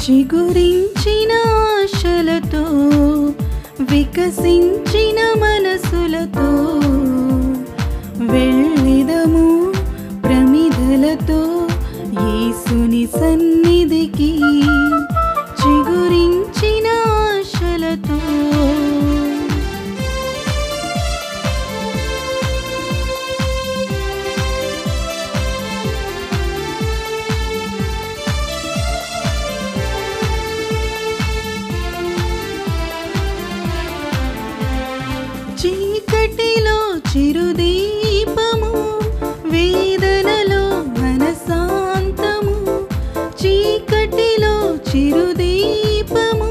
చిగురించిన ఆశలతో వికసించిన మనసులతో వెళ్ళిదము ప్రమిదలతో యేసుని సన్నిధికి చిగురించిన ఆశలతో. చీకటిలో చిరుదీపము, వేదనలో మనశాంతము. చీకటిలో చిరుదీపము,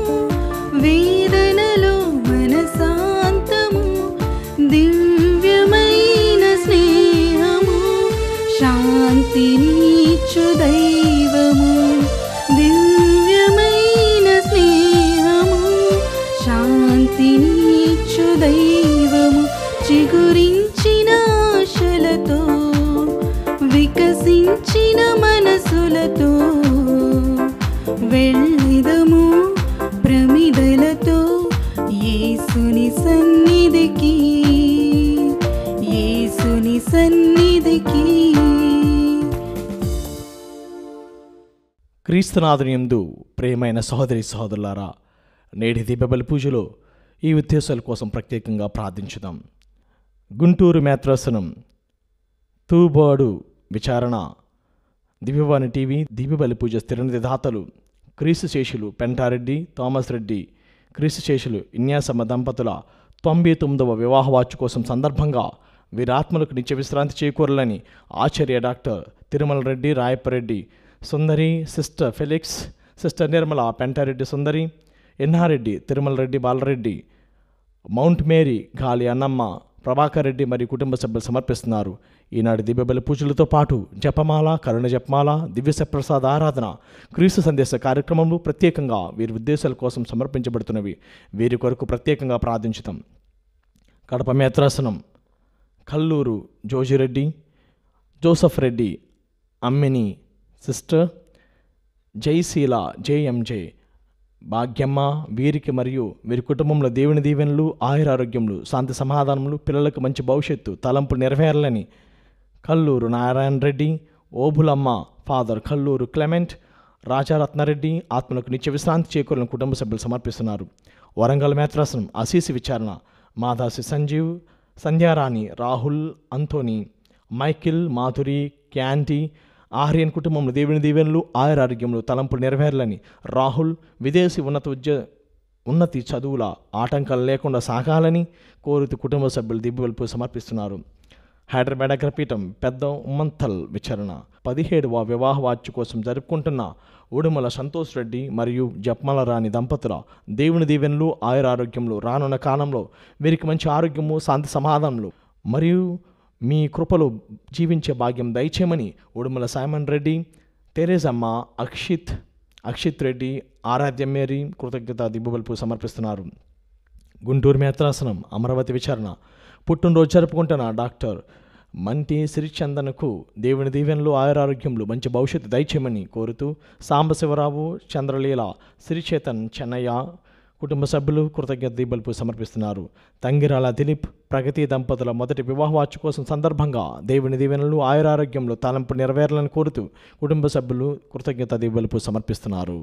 వేదనలో మనశాంతము. దివ్యమైన స్నేహము, శాంతినిచ్చు దైవము. దివ్యమైన స్నేహము, శాంతినిచ్చు దైవము. చిగురించిన ఆశలతో వికసించిన మనసులతో వెళ్ళిదము ప్రమిదలతో యేసుని సన్నిధికి, యేసుని సన్నిధికి. క్రీస్తునాథునియందు ప్రియమైన సహోదరి సహోదరులారా, నేటి దీపబలి పూజలో ఈ ఉద్దేశాల కోసం ప్రత్యేకంగా ప్రార్థించుదాం. గుంటూరు మేత్రాసనం తూబాడు విచారణ దివ్యవాణి టీవీ దీపబలి పూజ స్థిరనిధిదాతలు క్రీస్తు శేషులు పెంటారెడ్డి థామస్ రెడ్డి, క్రీస్తు శేషులు ఇన్యాసమ్మ దంపతుల 99వ వివాహ వార్షికోత్సవం సందర్భంగా వీరాత్మలకు నిత్య విశ్రాంతి చేకూరాలని Acharya doctor Tirumala Reddy Rayappareddy, Sundari sister Felix, sister Nirmala Pentareddy Sundari, Ennareddy Tirumala Reddy Balareddy, Mount Mary Gali Annamma, Prabhakar Reddy మరియు కుటుంబ సభ్యులు సమర్పిస్తున్నారు. ఈనాటి దివ్యబలి పూజలతో పాటు జపమాల, కరుణ జపమాల, దివ్యసప్రసాద ఆరాధన, క్రీస్తు సందేశ కార్యక్రమంలో ప్రత్యేకంగా వీరి ఉద్దేశాల కోసం సమర్పించబడుతున్నవి. వీరి కొరకు ప్రత్యేకంగా ప్రార్థించుతాం. కడప మేత్రాసనం Kalluru Jojireddy, Joseph Reddy, Ammini sister, Jaisheela JMJ, Bhagyamma, వీరికి మరియు వీరి కుటుంబంలో దేవుని దీవెనలు, ఆయురారోగ్యములు, శాంతి సమాధానములు, పిల్లలకు మంచి భవిష్యత్తు, తలంపులు నెరవేరాలని కల్లూరు నారాయణ రెడ్డి, ఓబులమ్మ ఫాదర్ కల్లూరు క్లెమెంట్, రాజారత్నారెడ్డి ఆత్మలకు నిత్య విశ్రాంతి చేకూరిన కుటుంబ సభ్యులు సమర్పిస్తున్నారు. వరంగల్ మేత్రాసనం అసీసి విచారణ మాదాసి సంజీవ్, సంధ్యారాణి, రాహుల్, అంతోని, మైకిల్, మాధురి, క్యాంటీ, ఆర్యన్ కుటుంబంలో దేవుని దీవెనలు, ఆయురారోగ్యములు, తలంపులు నెరవేరాలని రాహుల్ విదేశీ ఉన్నతి చదువుల ఆటంకాలు లేకుండా సాగాలని కోరుతూ కుటుంబ సభ్యులు దివ్యబలి సమర్పిస్తున్నారు. హైదరాబాద్ అగ్రపీఠం పెద్ద ఉమ్మంతల్ విచారణ 17వ వివాహ వార్షికోత్సవం జరుపుకుంటున్న ఉడుమల సంతోష్ రెడ్డి మరియు జప్మల రాణి దంపతుల దేవుని దీవెనలు, ఆయురారోగ్యములు, రానున్న కాలంలో వీరికి మంచి ఆరోగ్యము, శాంతి సమాధానములు మరియు మీ కృపలో జీవించే భాగ్యం దయచేయమని ఉడుమల సైమన్ రెడ్డి, తెరేజమ్మ, అక్షిత్ రెడ్డి, ఆరాధ్య మేరీ కృతజ్ఞత దివ్యబలి సమర్పిస్తున్నారు. గుంటూరు మేత్రాసనం అమరావతి విచారణ పుట్టినరోజు జరుపుకుంటున్న డాక్టర్ మంటి సిరిచందనకు దేవుని దీవెనలు, ఆయురారోగ్యములు, మంచి భవిష్యత్తు దయచేయమని కోరుతూ సాంబశివరావు, చంద్రలీల, శ్రీచేతన్, చెన్నయ్య కుటుంబ సభ్యులు కృతజ్ఞత దీపలు సమర్పిస్తున్నారు. తంగిరాల దిలీప్, ప్రగతి దంపతుల మొదటి వివాహ వార్షికోత్సవం సందర్భంగా దేవుని దీవెనలు, ఆయురారోగ్యంలో తలంపు నెరవేరాలని కోరుతూ కుటుంబ సభ్యులు కృతజ్ఞత దీపలు సమర్పిస్తున్నారు.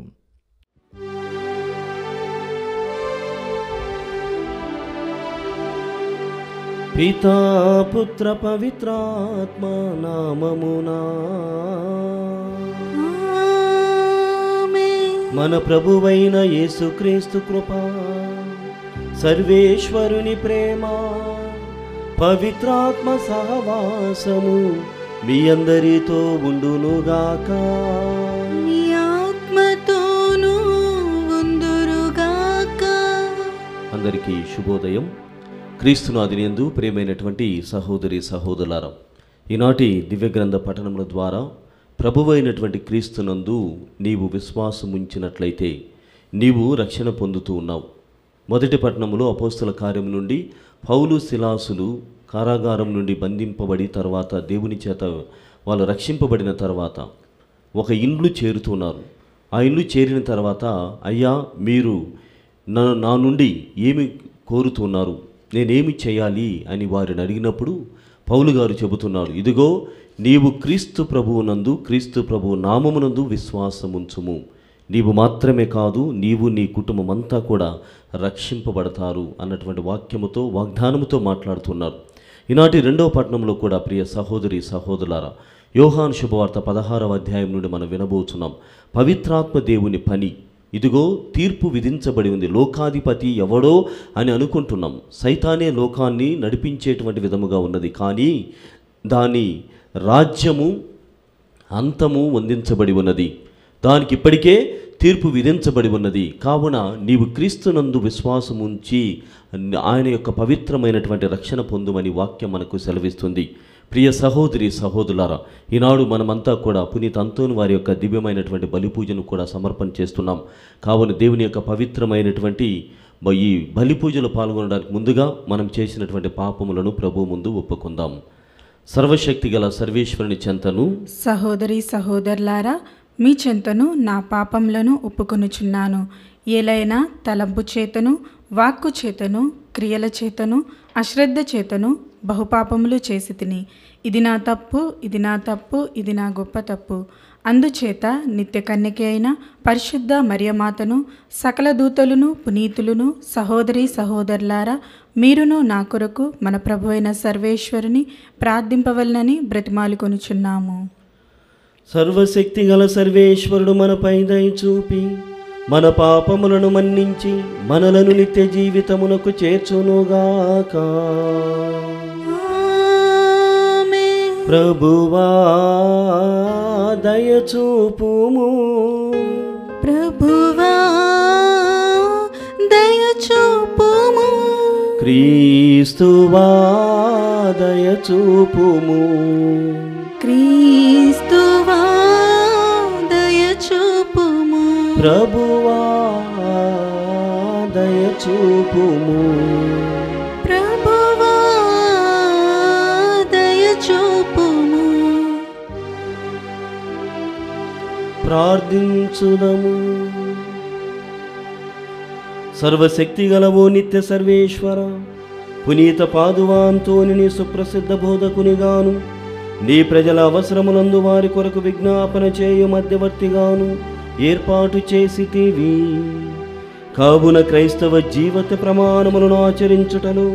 పితా పుత్ర పవిత్రాత్మ నామమునా మన ప్రభువైన యేసుక్రీస్తు కృప, సర్వేశ్వరుని ప్రేమ, పవిత్రాత్మ సహవాసము మీ అందరితో ఉండునుగాక. మీ ఆత్మతోనూ ఉందురుగాక. అందరికీ శుభోదయం. క్రీస్తునాథునియందు ప్రియమైనటువంటి సహోదరి సహోదరులారా, ఈనాటి దివ్యగ్రంథ పఠనముల ద్వారా ప్రభువైనటువంటి క్రీస్తునందు నీవు విశ్వాసం ఉంచినట్లయితే నీవు రక్షణ పొందుతూ ఉన్నావు. మొదటి పట్టణములో అపోస్తల కార్యం నుండి పౌలు శిలాసులు కారాగారం నుండి బంధింపబడి తర్వాత దేవుని చేత వాళ్ళు రక్షింపబడిన తర్వాత ఒక ఇండ్లు చేరుతున్నారు. ఆ ఇల్లు చేరిన తర్వాత, అయ్యా మీరు నా నుండి ఏమి కోరుతున్నారు, నేనేమి చేయాలి అని వారిని అడిగినప్పుడు పౌలు గారు చెబుతున్నారు, ఇదిగో నీవు క్రీస్తు ప్రభువునందు, క్రీస్తు ప్రభువు నామమునందు విశ్వాసముంచుము, నీవు మాత్రమే కాదు నీవు నీ కుటుంబం అంతా కూడా రక్షింపబడతారు అన్నటువంటి వాక్యముతో, వాగ్దానముతో మాట్లాడుతున్నారు. ఈనాటి 2వ పట్టణంలో కూడా ప్రియ సహోదరి సహోదరులారా, యోహాను శుభవార్త 16వ అధ్యాయం నుండి మనం వినబోతున్నాం. పవిత్రాత్మ దేవుని పని, ఇదిగో తీర్పు విధించబడి ఉంది. లోకాధిపతి ఎవడో అని అనుకుంటున్నాం. సైతానే లోకాన్ని నడిపించేటువంటి విధముగా ఉన్నది, కానీ దాని రాజ్యము అంతము వందించబడి ఉన్నది, దానికి ఇప్పటికే తీర్పు విధించబడి ఉన్నది. కావున నీవు క్రీస్తునందు విశ్వాసముంచి ఆయన యొక్క పవిత్రమైనటువంటి రక్షణ పొందుమని వాక్యం మనకు సెలవిస్తుంది. ప్రియ సహోదరి సహోదరులారా, ఈనాడు మనమంతా కూడా పునీత అంతోని వారి యొక్క దివ్యమైనటువంటి బలిపూజను కూడా సమర్పణ చేస్తున్నాం. కావున దేవుని యొక్క పవిత్రమైనటువంటి ఈ బలిపూజలో పాల్గొనడానికి ముందుగా మనం చేసినటువంటి పాపములను ప్రభువు ముందు ఒప్పుకుందాం. సర్వశక్తి గల సర్వేశ్వరుని చెంతను, సహోదరి సహోదరులారా, మీ చెంతను నా పాపములను ఒప్పుకొనుచున్నాను. ఏలైనా తలంపు చేతను, వాక్కు చేతను, క్రియల చేతను, అశ్రద్ధ చేతను బహుపాపములు చేసి తిని. ఇది నా తప్పు, ఇది నా తప్పు, ఇది నా గొప్ప తప్పు. అందుచేత నిత్య కన్యక అయిన పరిశుద్ధ మరియమాతను, సకల దూతలను, పునీతులను, సహోదరి సహోదరులారా, మీరును నా కొరకు మన ప్రభు అయిన సర్వేశ్వరుని ప్రార్థింపవలనని బ్రతిమాలుకొనుచున్నాము. సర్వశక్తి గల సర్వేశ్వరుడు మనపై దయ చూపి మన పాపములను మన్నించి మనలను నిత్య జీవితమునకు చేర్చునుగాక. ప్రభువా దయచూపుము, ప్రభువా దయచూపుము, క్రీస్తువా దయచూపుము, క్రీస్తువా దయచూపుము, ప్రభువా దయచూపుము, ప్రభువా దయచూపుము. ప్రార్థించుదము. సర్వశక్తి గలవో నిత్య సర్వేశ్వర, పునీత పాదువా అంతోనిని సుప్రసిద్ధ బోధకునిగాను, నీ ప్రజల అవసరములందు వారి కొరకు విజ్ఞాపన చేయు మధ్యవర్తిగాను ఏర్పాటు చేసితివి. కావున క్రైస్తవ జీవిత ప్రమాణములను ఆచరించుటలో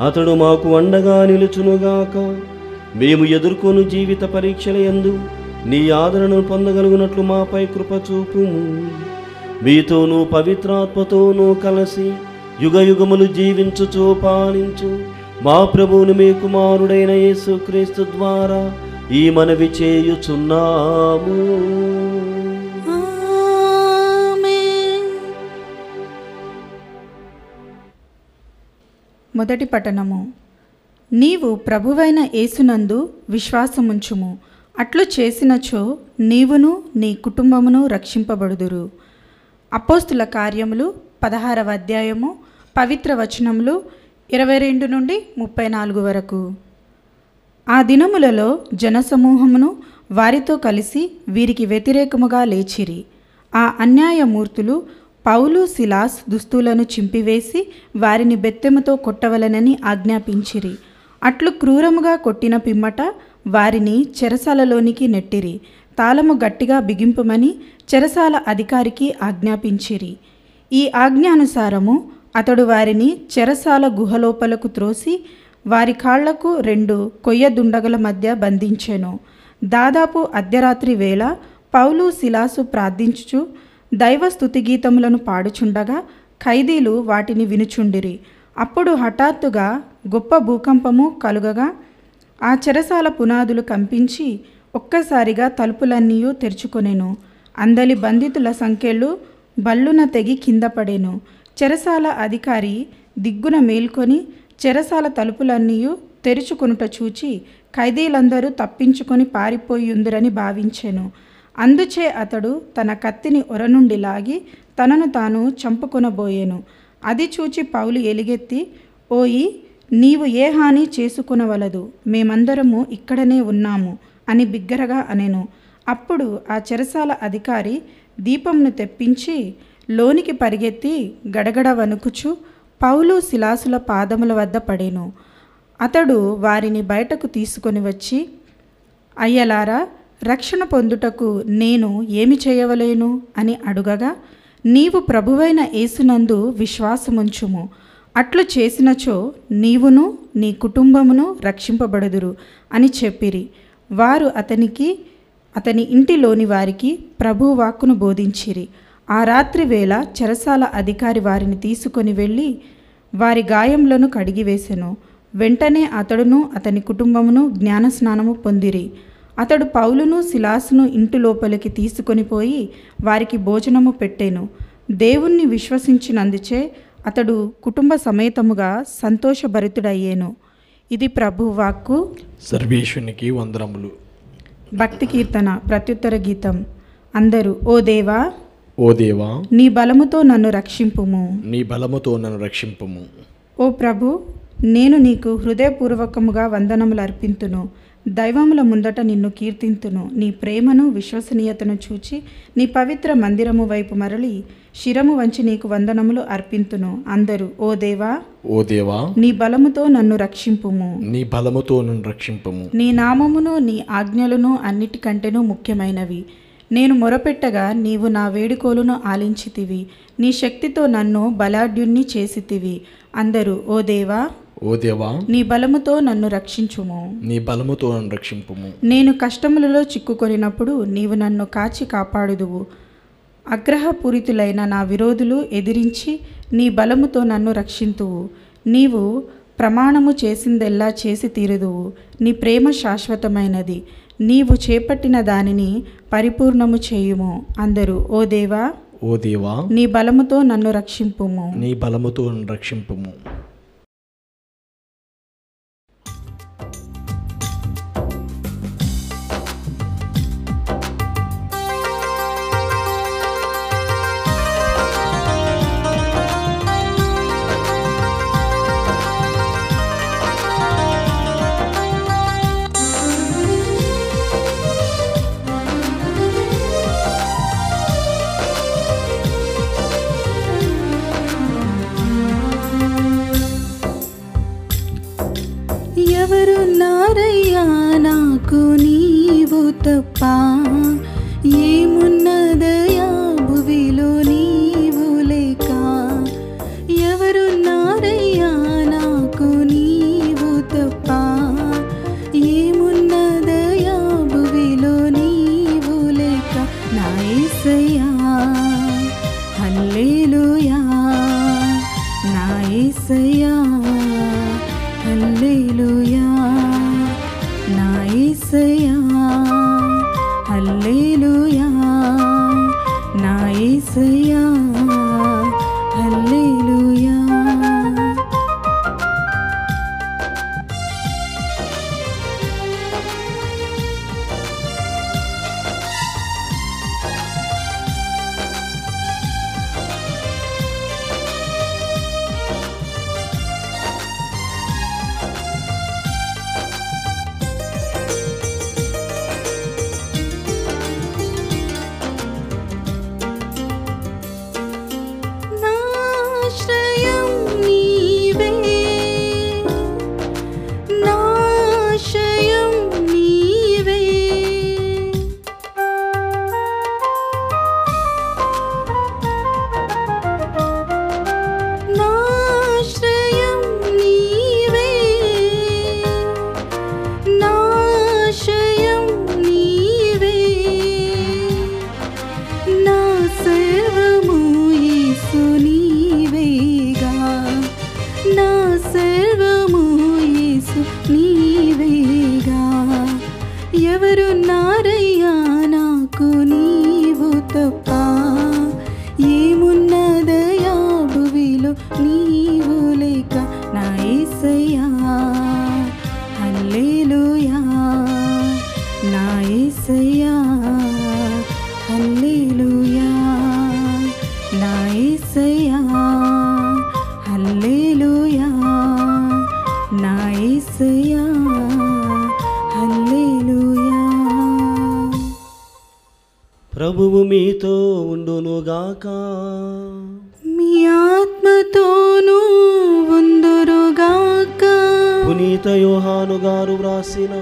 అతడు మాకు అండగా నిలుచునుగాక. మేము ఎదుర్కొను జీవిత పరీక్షల యందు నీ ఆదరణను పొందగలుగునట్లు మాపై కృప చూపుము. మీతోనూ పవిత్రాత్మతోనూ కలిసి యుగయుగములు జీవించుచు పాలించు మా ప్రభువుని మీ కుమారుడైన యేసుక్రీస్తు ద్వారా ఈ మనవి చేయుచున్నాము. మొదటి పఠనము. నీవు ప్రభువైన యేసునందు విశ్వాసముంచుము, అట్లు చేసినచో నీవును నీ కుటుంబమును రక్షింపబడుదురు. అపోస్తుల కార్యములు 16వ అధ్యాయము పవిత్ర వచనములు 22 నుండి 34 వరకు. ఆ దినములలో జనసమూహమును వారితో కలిసి వీరికి వ్యతిరేకముగా లేచిరి. ఆ అన్యాయమూర్తులు పౌలు సిలాస్ దుస్తులను చింపివేసి వారిని బెత్తెముతో కొట్టవలనని ఆజ్ఞాపించిరి. అట్లు క్రూరముగా కొట్టిన పిమ్మట వారిని చెరసాలలోనికి నెట్టిరి. తాళము గట్టిగా బిగింపమని చెరసాల అధికారికి ఆజ్ఞాపించిరి. ఈ ఆజ్ఞానుసారము అతడు వారిని చెరసాల గుహలోపలకు త్రోసి వారి కాళ్లకు 2 కొయ్య దుండగల మధ్య బంధించెను. దాదాపు అర్ధరాత్రి వేళ పౌలు సిలాసు ప్రార్థించుచు దైవ స్తుతిగీతములను పాడుచుండగా ఖైదీలు వాటిని వినుచుండిరి. అప్పుడు హఠాత్తుగా గొప్ప భూకంపము కలుగగా ఆ చెరసాల పునాదులు కంపించి ఒక్కసారిగా తలుపులన్నీ తెరుచుకొనెను. అందలి బంధితుల సంకెళ్ళు బల్లున తెగి కింద పడెను. చెరసాల అధికారి దిగ్గున మేల్కొని చెరసాల తలుపులన్నీ తెరుచుకొనుట చూచి ఖైదీలందరూ తప్పించుకొని పారిపోయుందురని భావించెను. అందుచే అతడు తన కత్తిని ఒర నుండి లాగి తనను తాను చంపుకొనబోయెను. అది చూచి పౌలు ఎలుగెత్తి, ఓయి, నీవు ఏ హాని చేసుకొనవలదు, మేమందరము ఇక్కడనే ఉన్నాము అని బిగ్గరగా అనెను. అప్పుడు ఆ చెరసాల అధికారి దీపంను తెప్పించి లోనికి పరిగెత్తి గడగడ వణుకుచు పౌలు శిలాసుల పాదముల వద్ద పడెను. అతడు వారిని బయటకు తీసుకొని వచ్చి, అయ్యలారా, రక్షణ పొందుటకు నేను ఏమి చేయవలేను అని అడుగగా, నీవు ప్రభువైన యేసునందు విశ్వాసముంచుము. అట్లు చేసినచో నీవును నీ కుటుంబమును రక్షింపబడుదురు అని చెప్పిరి. వారు అతని ఇంటిలోని వారికి ప్రభువు వాక్కును బోధించిరి. ఆ రాత్రి వేళ చెరసాల అధికారి వారిని తీసుకొని వెళ్ళి వారి గాయములను కడిగివేసెను. వెంటనే అతడును అతని కుటుంబమును జ్ఞానస్నానము పొందిరి. అతడు పౌలును శిలాసును ఇంటి లోపలికి తీసుకొని పోయి వారికి భోజనము పెట్టెను. దేవుణ్ణి విశ్వసించినందుచే అతడు కుటుంబ సమేతముగా సంతోషభరితుడయ్యేను. ఇది ప్రభువు వాక్కు. సర్వేశ్వరునికి వందనములు. భక్తి కీర్తన ప్రత్యుత్తర గీతం. అందరూ, ఓ దేవా, ఓ దేవా, నీ బలముతో నన్ను రక్షింపుము. నీ బలముతో నన్ను రక్షింపుము. ఓ ప్రభు, నేను నీకు హృదయపూర్వకముగా వందనములు అర్పింతును. దైవముల ముందట నిన్ను కీర్తింతును. నీ ప్రేమను విశ్వసనీయతను చూచి నీ పవిత్ర మందిరము వైపు మరలి శిరము వంచి నీకు వందనములు అర్పింతును. అందరూ, ఓ దేవా, ఓ దేవా, నీ బలముతో నన్ను రక్షింపుము. నీ బలముతో నన్ను రక్షింపుము. నీ నామమును నీ ఆజ్ఞలను అన్నిటికంటేనూ ముఖ్యమైనవి. నేను మొరపెట్టగా నీవు నా వేడుకోలును ఆలించితివి. నీ శక్తితో నన్ను బలాఢ్యుణ్ణి చేసితివి. అందరూ, ఓ దేవా, ఓ దేవా, నీ బలముతో నన్ను రక్షించుము. నీ బలముతో నన్ను రక్షింపుము. నేను కష్టములలో చిక్కుకొనినప్పుడు నీవు నన్ను కాచి కాపాడుదువు. అగ్రహపూరితులైన నా విరోధులు ఎదిరించి నీ బలముతో నన్ను రక్షింతువు. నీవు ప్రమాణము చేసిందెల్లా చేసి తీరుదువు. నీ ప్రేమ శాశ్వతమైనది. నీవు చేపట్టిన దానిని పరిపూర్ణము చేయుము. అందరూ, ఓ దేవా, ఓ దేవా, నీ బలముతో నన్ను రక్షింపుము. నీ బలముతో నన్ను రక్షింపుము. ఎవరున్నారయ్యా నాకు నీవు తప్ప, ఏమున్నదయ్యా భువిలో నీవు లేక. ఎవరున్నారయ్యా నాకు నీవు తప్ప, ఏమున్నదయ్యా భువిలో నీవు లేక. నా యేసయ్యా, హల్లెలూయా, నా యేసయ్యా, హల్లెలూయా, నా యేసయ్యా, హల్లెలూయా, నా యేసయ్యా, హల్లెలూయా. నాశ్రయం నీవే, నాశ్రయం నీవే. నాశ్రయం నీవే, నాశ్రయం నీవే. నా సర్వము యేసు నీవేగా, నా సర్వము యేసు నీవేగా. ఎవరున్నారయ్యా నాకు నీవు తప్ప, ఏమున్నదయ్యా భువిలో నీవు లేక. నా యేసయ్యా, హల్లెలూయా, నా యేసయ్యా, హల్లెలూయా, నా యేసయ్యా, హల్లెలూయా, నా యేసయ్యా, హల్లెలూయా. ప్రభువు మీతో ఉండునుగాక. మీ ఆత్మతోనూ ఉందురుగాక. పునీత యోహాను గారు వ్రాసిన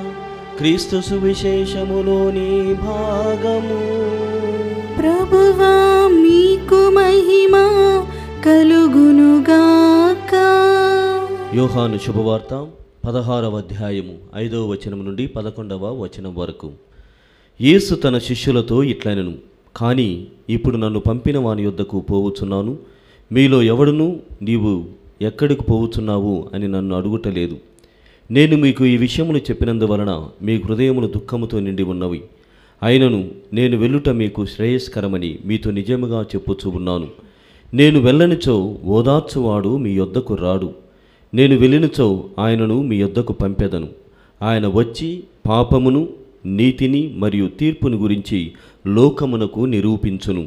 క్రీస్తు సువిశేషములోని భాగము. ప్రభువా మీకు మహిమ కలుగునుగాక. యోహాను శుభవార్త 16వ అధ్యాయము 5వ వచనం నుండి 11వ వచనం వరకు. యేసు తన శిష్యులతో ఇట్లనెను, కానీ ఇప్పుడు నన్ను పంపిన వాని యొద్దకు పోవుచున్నాను. మీలో ఎవడును నీవు ఎక్కడికి పోవుచున్నావు అని నన్ను అడుగుటలేదు. నేను మీకు ఈ విషయములు చెప్పినందువలన మీ హృదయములు దుఃఖముతో నిండి ఉన్నవి. అయినను నేను వెళ్ళుట మీకు శ్రేయస్కరమని మీతో నిజముగా చెప్పుచూ ఉన్నాను. నేను వెళ్ళనిచో ఓదార్చువాడు మీ యొద్దకు రాడు. నేను వెళ్ళినచో ఆయనను మీ యొద్దకు పంపెదను. ఆయన వచ్చి పాపమును, నీతిని మరియు తీర్పును గురించి లోకమునకు నిరూపించును.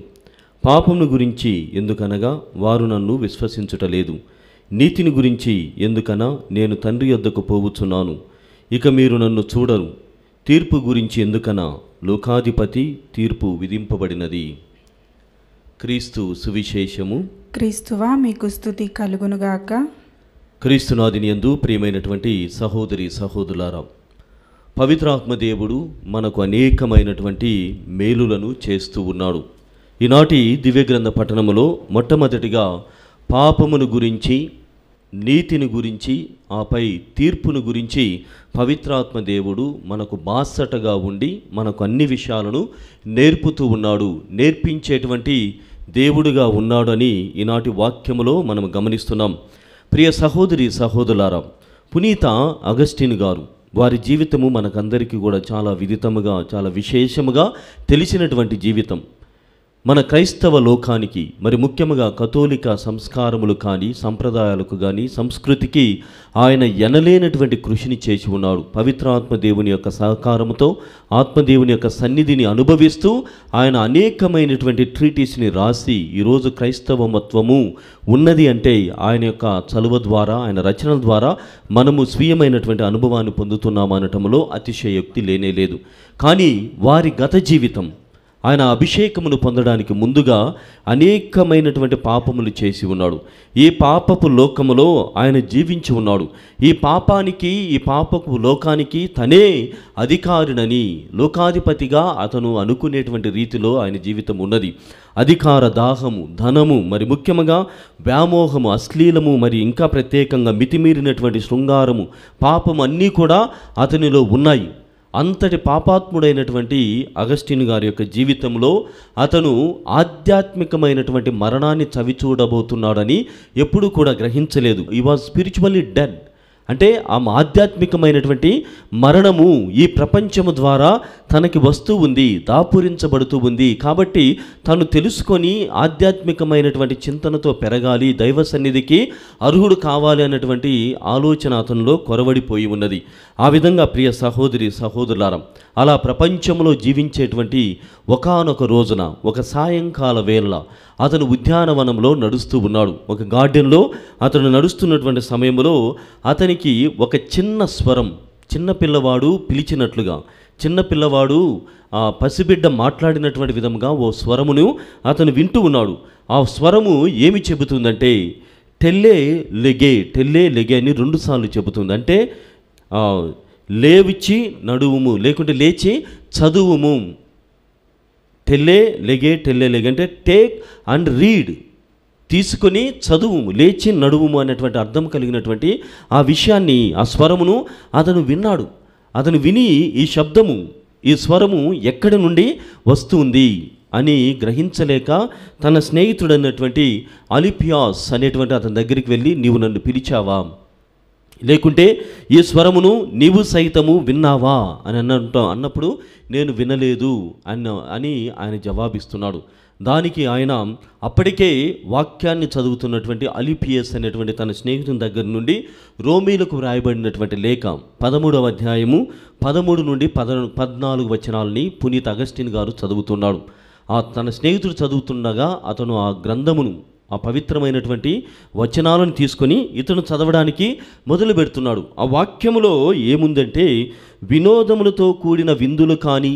పాపమును గురించి ఎందుకనగా వారు నన్ను విశ్వసించుటలేదు. నీతిని గురించి ఎందుకనా నేను తండ్రి యొద్దకు పోవుచున్నాను, ఇక మీరు నన్ను చూడరు. తీర్పు గురించి ఎందుకనా లోకాధిపతి తీర్పు విధింపబడినది. క్రీస్తు సువిశేషము. క్రీస్తువా మీకు స్తుతి కలుగునుగాక. క్రీస్తునాథుని యందు ప్రియమైనటువంటి సహోదరి సహోదరులారా, పవిత్రాత్మదేవుడు మనకు అనేకమైనటువంటి మేలులను చేస్తూ ఉన్నాడు. ఈనాటి దివ్యగ్రంథ పఠనములో మొట్టమొదటిగా పాపమును గురించి, నీతిని గురించి, ఆపై తీర్పును గురించి పవిత్రాత్మదేవుడు మనకు బాసటగా ఉండి మనకు అన్ని విషయాలను నేర్పుతూ ఉన్నాడు, నేర్పించేటువంటి దేవుడుగా ఉన్నాడని ఈనాటి వాక్యములో మనం గమనిస్తున్నాం. ప్రియ సహోదరి సహోదరులారా, పునీత అగస్టిన్ గారు వారి జీవితము మనకందరికీ కూడా చాలా విదితముగా, చాలా విశేషముగా తెలిసినటువంటి జీవితం. మన క్రైస్తవ లోకానికి, మరి ముఖ్యంగా కథోలిక సంస్కారములు కానీ, సంప్రదాయాలకు కానీ, సంస్కృతికి ఆయన ఎనలేనటువంటి కృషిని చేసి ఉన్నాడు. పవిత్రాత్మ దేవుని యొక్క సహకారముతో, ఆత్మదేవుని యొక్క సన్నిధిని అనుభవిస్తూ ఆయన అనేకమైనటువంటి ట్రీటీస్ని రాసి ఈరోజు క్రైస్తవమత్వము ఉన్నది అంటే ఆయన యొక్క చలువ ద్వారా, ఆయన రచనల ద్వారా మనము స్వీయమైనటువంటి అనుభవాన్ని పొందుతున్నామనటంలో అతిశయోక్తి లేనేలేదు. కానీ వారి గత జీవితం, ఆయన అభిషేకమును పొందడానికి ముందుగా అనేకమైనటువంటి పాపములు చేసి ఉన్నాడు. ఈ పాపపు లోకములో ఆయన జీవించి ఉన్నాడు. ఈ పాపానికి, ఈ పాపపు లోకానికి తనే అధికారినని, లోకాధిపతిగా అతను అనుకునేటువంటి రీతిలో ఆయన జీవితం ఉన్నది. అధికార దాహము, ధనము, మరి ముఖ్యంగా వ్యామోహము, అశ్లీలము, మరి ఇంకా ప్రత్యేకంగా మితిమీరినటువంటి శృంగారము, పాపము అన్నీ కూడా అతనిలో ఉన్నాయి. అంతటి పాపాత్ముడైనటువంటి అగస్టిన్ గారి యొక్క జీవితంలో అతను ఆధ్యాత్మికమైనటువంటి మరణాన్ని చవిచూడబోతున్నాడని ఎప్పుడూ కూడా గ్రహించలేదు. ఈ వాజ్ స్పిరిచువల్లీ డెడ్. అంటే ఆ ఆధ్యాత్మికమైనటువంటి మరణము ఈ ప్రపంచము ద్వారా తనకి వస్తూ ఉంది, దాపురించబడుతూ ఉంది. కాబట్టి తను తెలుసుకొని ఆధ్యాత్మికమైనటువంటి చింతనతో పెరగాలి, దైవ సన్నిధికి అర్హుడు కావాలి అన్నటువంటి ఆలోచన అతనిలో కొరవడిపోయి ఉన్నది. ఆ విధంగా ప్రియ సహోదరి సహోదరులారా, అలా ప్రపంచంలో జీవించేటువంటి ఒకానొక రోజున, ఒక సాయంకాల వేళ అతను ఉద్యానవనంలో నడుస్తూ ఉన్నాడు. ఒక గార్డెన్లో అతను నడుస్తున్నటువంటి సమయంలో అతనికి ఒక చిన్న స్వరం, చిన్నపిల్లవాడు పిలిచినట్లుగా, చిన్నపిల్లవాడు పసిబిడ్డ మాట్లాడినటువంటి విధంగా ఓ స్వరమును అతను వింటూ ఉన్నాడు. ఆ స్వరము ఏమి చెబుతుందంటే టెల్లే లెగే, టెల్లే లెగే అని 2 సార్లు చెబుతుంది. అంటే లేవిచ్చి నడువుము, లేకుంటే లేచి చదువుము. టెల్లే లెగే, టెల్లే లెగే అంటే టేక్ అండ్ రీడ్, తీసుకొని చదువుము, లేచి నడువుము అనేటువంటి అర్థం కలిగినటువంటి ఆ విషయాన్ని, ఆ స్వరమును అతను విన్నాడు. అతను విని ఈ శబ్దము, ఈ స్వరము ఎక్కడి నుండి వస్తుంది అని గ్రహించలేక తన స్నేహితుడైనటువంటి అలిపియాస్ అనేటువంటి అతని దగ్గరికి వెళ్ళి, నీవు నన్ను పిలిచావా, లేకుంటే ఈ స్వరమును నీవు సైతము విన్నావా అని అన్నప్పుడు నేను వినలేదు అని ఆయన జవాబిస్తున్నాడు. దానికి ఆయన అప్పటికే వాక్యాన్ని చదువుతున్నటువంటి అలిపియస్ అనేటువంటి తన స్నేహితుని దగ్గర నుండి రోమీలకు వ్రాయబడినటువంటి లేఖ 13వ అధ్యాయము 13 నుండి 14 వచనాలని పునీత అగస్టిన్ గారు చదువుతున్నాడు. తన స్నేహితుడు చదువుతుండగా అతను ఆ గ్రంథమును, ఆ పవిత్రమైనటువంటి వచనాలను తీసుకొని ఇతను చదవడానికి మొదలు పెడుతున్నాడు. ఆ వాక్యములో ఏముందంటే, వినోదములతో కూడిన విందులు కానీ,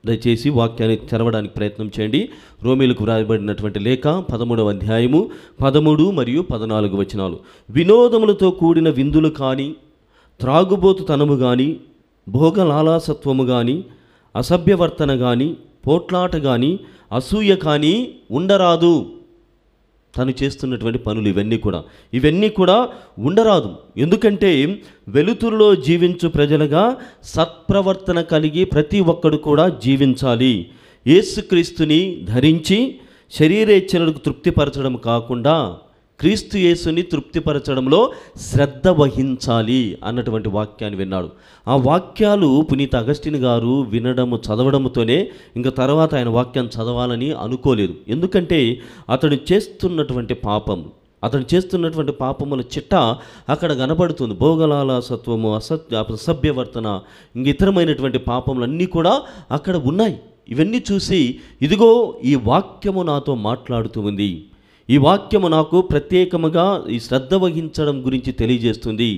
దయచేసి వాక్యాన్ని చదవడానికి ప్రయత్నం చేయండి. రోమీలకు వ్రాయబడినటువంటి లేఖ 13వ అధ్యాయము 13 మరియు 14 వచనాలు. వినోదములతో కూడిన విందులు కానీ, త్రాగుబోతుతనము కానీ, భోగలాలాసత్వము కానీ, అసభ్యవర్తన కానీ, పోట్లాట కానీ, అసూయ కానీ ఉండరాదు. తను చేస్తున్నటువంటి పనులు ఇవన్నీ కూడా ఉండరాదు. ఎందుకంటే వెలుతురులో జీవించు ప్రజలుగా సత్ప్రవర్తన కలిగి ప్రతి ఒక్కడు కూడా జీవించాలి. యేసుక్రీస్తుని ధరించి శరీరేచ్ఛలకు తృప్తిపరచడం కాకుండా క్రీస్తు యేసుని తృప్తిపరచడంలో శ్రద్ధ వహించాలి అన్నటువంటి వాక్యాన్ని విన్నాడు. ఆ వాక్యాలు పునీత అగస్టిన్ గారు వినడము చదవడంతోనే ఇంకా తర్వాత ఆయన వాక్యాన్ని చదవాలని అనుకోలేదు. ఎందుకంటే అతడు చేస్తున్నటువంటి పాపముల చిట్ట అక్కడ కనబడుతుంది. భోగలాలసత్వము, అసభ్యవర్తన, ఇంక ఇతరమైనటువంటి పాపములన్నీ కూడా అక్కడ ఉన్నాయి. ఇవన్నీ చూసి ఇదిగో ఈ వాక్యము నాతో మాట్లాడుతూ ఉంది. ఈ వాక్యము నాకు ప్రత్యేకముగా ఈ శ్రద్ధ వహించడం గురించి తెలియజేస్తుంది.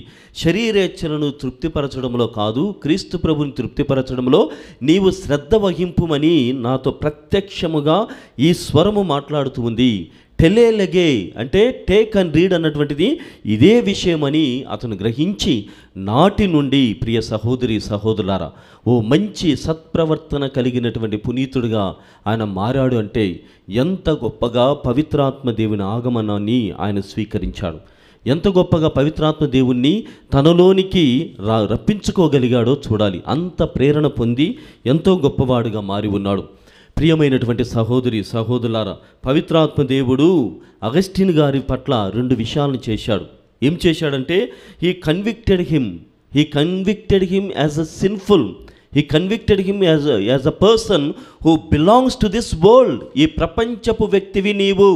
శరీరేచ్ఛలను తృప్తిపరచడంలో కాదు, క్రీస్తు ప్రభుని తృప్తిపరచడంలో నీవు శ్రద్ధ వహింపుమని నాతో ప్రత్యక్షముగా ఈ స్వరము మాట్లాడుతూ ఉంది. టెలేలగే అంటే టేక్ అండ్ రీడ్ అన్నటువంటిది ఇదే విషయమని అతను గ్రహించి నాటి నుండి ప్రియ సహోదరి సహోదరులారా, ఓ మంచి సత్ప్రవర్తన కలిగినటువంటి పునీతుడిగా ఆయన మారాడు. అంటే ఎంత గొప్పగా పవిత్రాత్మ దేవుని ఆగమనాన్ని ఆయన స్వీకరించాడు, ఎంత గొప్పగా పవిత్రాత్మ దేవుణ్ణి తనలోనికి రప్పించుకోగలిగాడో చూడాలి. అంత ప్రేరణ పొంది ఎంతో గొప్పవాడుగా మారి ఉన్నాడు. ప్రియమైనటువంటి సహోదరి సహోదరులారా, పవిత్రాత్మ దేవుడు అగస్టిన్ గారి పట్ల 2 విషయాలను చేశాడు. ఏం చేశాడంటే he convicted him as a sinful, he convicted him as a person who belongs to this world. ఈ ప్రపంచపు వ్యక్తివి నీవు,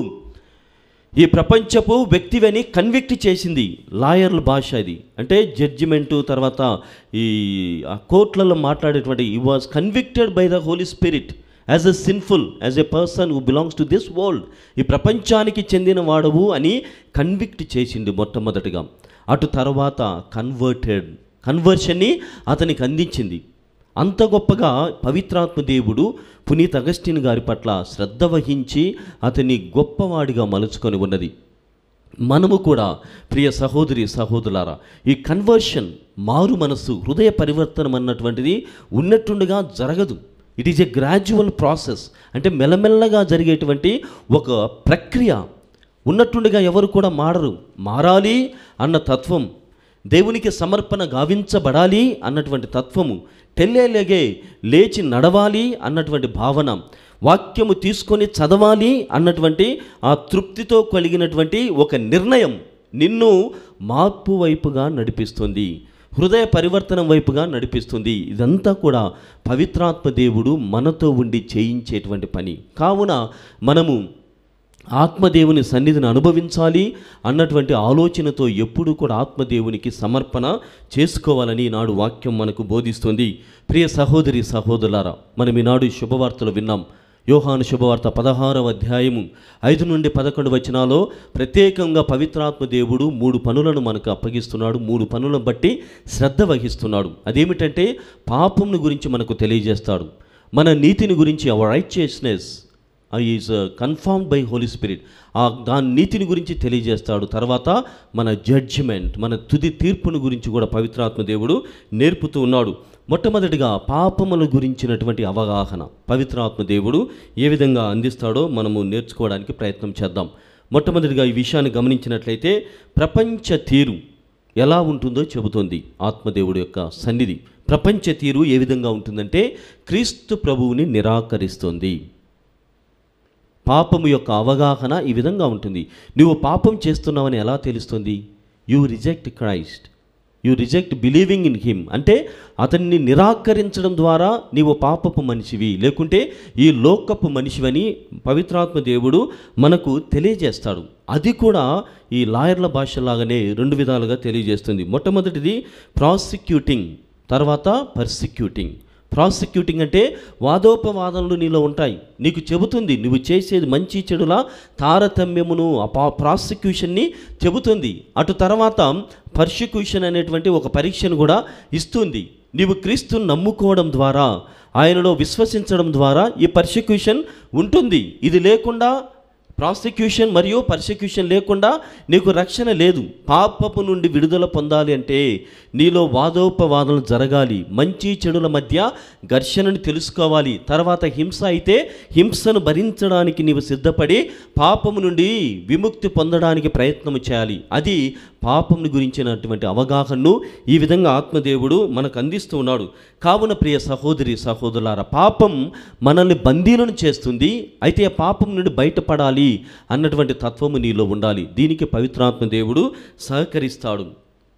ఈ ప్రపంచపు వ్యక్తివని కన్విక్ట్ చేసింది. లాయర్ల భాష ఇది. అంటే జడ్జిమెంటు తర్వాత ఈ కోర్టులలో మాట్లాడేటువంటి ఈ was convicted by the holy spirit as a sinful, as a person who belongs to this world. ఈ ప్రపంచానికి చెందిన వాడవు అని కన్విక్ట్ చేసింది మొట్టమొదటిగా. అటు తర్వాత కన్వర్షన్ని అతనికి అందించింది. అంత గొప్పగా పవిత్రాత్మ దేవుడు పునీత అగస్టిన్ గారి పట్ల శ్రద్ధ వహించి అతన్ని గొప్పవాడిగా మలుచుకొని ఉన్నది. మనము కూడా ప్రియ సహోదరి సహోదరులారా, ఈ కన్వర్షన్, మారు మనస్సు, హృదయ పరివర్తనం అన్నటువంటిది ఉన్నట్టుండగా జరగదు. It is a gradual process. అంటే మెల్లమెల్లగా జరిగేటువంటి ఒక ప్రక్రియ. ఉన్నట్టుండిగా ఎవరు కూడా మారాలి అన్న తత్వం, దేవునికి సమర్పణ గావించబడాలి అన్నటువంటి తత్వము, టెల్లేలగే లేచి నడవాలి అన్నటువంటి భావన, వాక్యము తీసుకొని చదవాలి అన్నటువంటి ఆ తృప్తితో కలిగినటువంటి ఒక నిర్ణయం నిన్ను మార్పు వైపుగా నడిపిస్తుంది, హృదయ పరివర్తనం వైపుగా నడిపిస్తుంది. ఇదంతా కూడా పవిత్రాత్మ దేవుడు మనతో ఉండి చేయించేటువంటి పని. కావున మనము ఆత్మదేవుని సన్నిధిని అనుభవించాలి అన్నటువంటి ఆలోచనతో ఎప్పుడూ కూడా ఆత్మదేవునికి సమర్పణ చేసుకోవాలని ఈనాడు వాక్యం మనకు బోధిస్తుంది. ప్రియ సహోదరి సహోదరులారా, మనం ఈనాడు శుభవార్తలు విన్నాం. యోహాను శుభవార్త 16వ అధ్యాయము 5 నుండి 11 వచనాల్లో ప్రత్యేకంగా పవిత్రాత్మ దేవుడు 3 పనులను మనకు అప్పగిస్తున్నాడు. 3 పనులను బట్టి శ్రద్ధ వహిస్తున్నాడు. అదేమిటంటే పాపంను గురించి మనకు తెలియజేస్తాడు, మన నీతిని గురించి, our righteousness is confirmed by holy spirit, దాని నీతిని గురించి తెలియజేస్తాడు. తర్వాత మన జడ్జిమెంట్, మన తుది తీర్పును గురించి కూడా పవిత్రాత్మ దేవుడు నేర్పుతూ ఉన్నాడు. మొట్టమొదటిగా పాపముల గురించినటువంటి అవగాహన పవిత్రాత్మ దేవుడు ఏ విధంగా అందిస్తాడో మనము నేర్చుకోవడానికి ప్రయత్నం చేద్దాం. మొట్టమొదటిగా ఈ విషయాన్ని గమనించినట్లయితే ప్రపంచ తీరు ఎలా ఉంటుందో చెబుతోంది ఆత్మదేవుడు యొక్క సన్నిధి. ప్రపంచ తీరు ఏ విధంగా ఉంటుందంటే క్రీస్తు ప్రభువుని నిరాకరిస్తుంది. పాపము యొక్క అవగాహన ఈ విధంగా ఉంటుంది. నువ్వు పాపం చేస్తున్నావని ఎలా తెలుస్తుంది? You reject Christ, you reject believing in him. అంటే అతన్ని నిరాకరించడం ద్వారా నీవు పాపపు మనిషివి, లేకుంటే ఈ లోకపు మనిషివని పవిత్రాత్మ దేవుడు మనకు తెలియజేస్తాడు. అది కూడా ఈ లాయర్ల భాషలాగానే 2 విధాలుగా తెలియజేస్తుంది. మొట్టమొదటిది ప్రాసిక్యూటింగ్, తర్వాత పర్సిక్యూటింగ్. ప్రాసిక్యూటింగ్ అంటే వాదోపవాదనలు నీలో ఉంటాయి, నీకు చెబుతుంది నువ్వు చేసేది మంచి చెడుల తారతమ్యమును, ప్రాసిక్యూషన్ని చెబుతుంది. అటు తర్వాత పర్సిక్యూషన్ అనేటువంటి ఒక పరీక్షను కూడా ఇస్తుంది. నీవు క్రీస్తుని నమ్ముకోవడం ద్వారా ఆయనలో విశ్వసించడం ద్వారా ఈ పర్సిక్యూషన్ ఉంటుంది. ఇది లేకుండా ప్రాసిక్యూషన్ మరియు పర్సిక్యూషన్ లేకుండా నీకు రక్షణ లేదు. పాపపు నుండి విడుదల పొందాలి అంటే నీలో వాదోపవాదనలు జరగాలి, మంచి చెడుల మధ్య ఘర్షణను తెలుసుకోవాలి. తర్వాత హింస అయితే హింసను భరించడానికి నీవు సిద్ధపడి పాపము నుండి విముక్తి పొందడానికి ప్రయత్నం చేయాలి. అది పాపముని గురించినటువంటి అవగాహనను ఈ విధంగా ఆత్మదేవుడు మనకు అందిస్తూ ఉన్నాడు. కావున ప్రియ సహోదరి సహోదరులారా, పాపం మనల్ని బందీలను చేస్తుంది. అయితే ఆ పాపం నుండి బయటపడాలి అన్నటువంటి తత్వము నీలో ఉండాలి. దీనికి పవిత్రాత్మ దేవుడు సహకరిస్తాడు.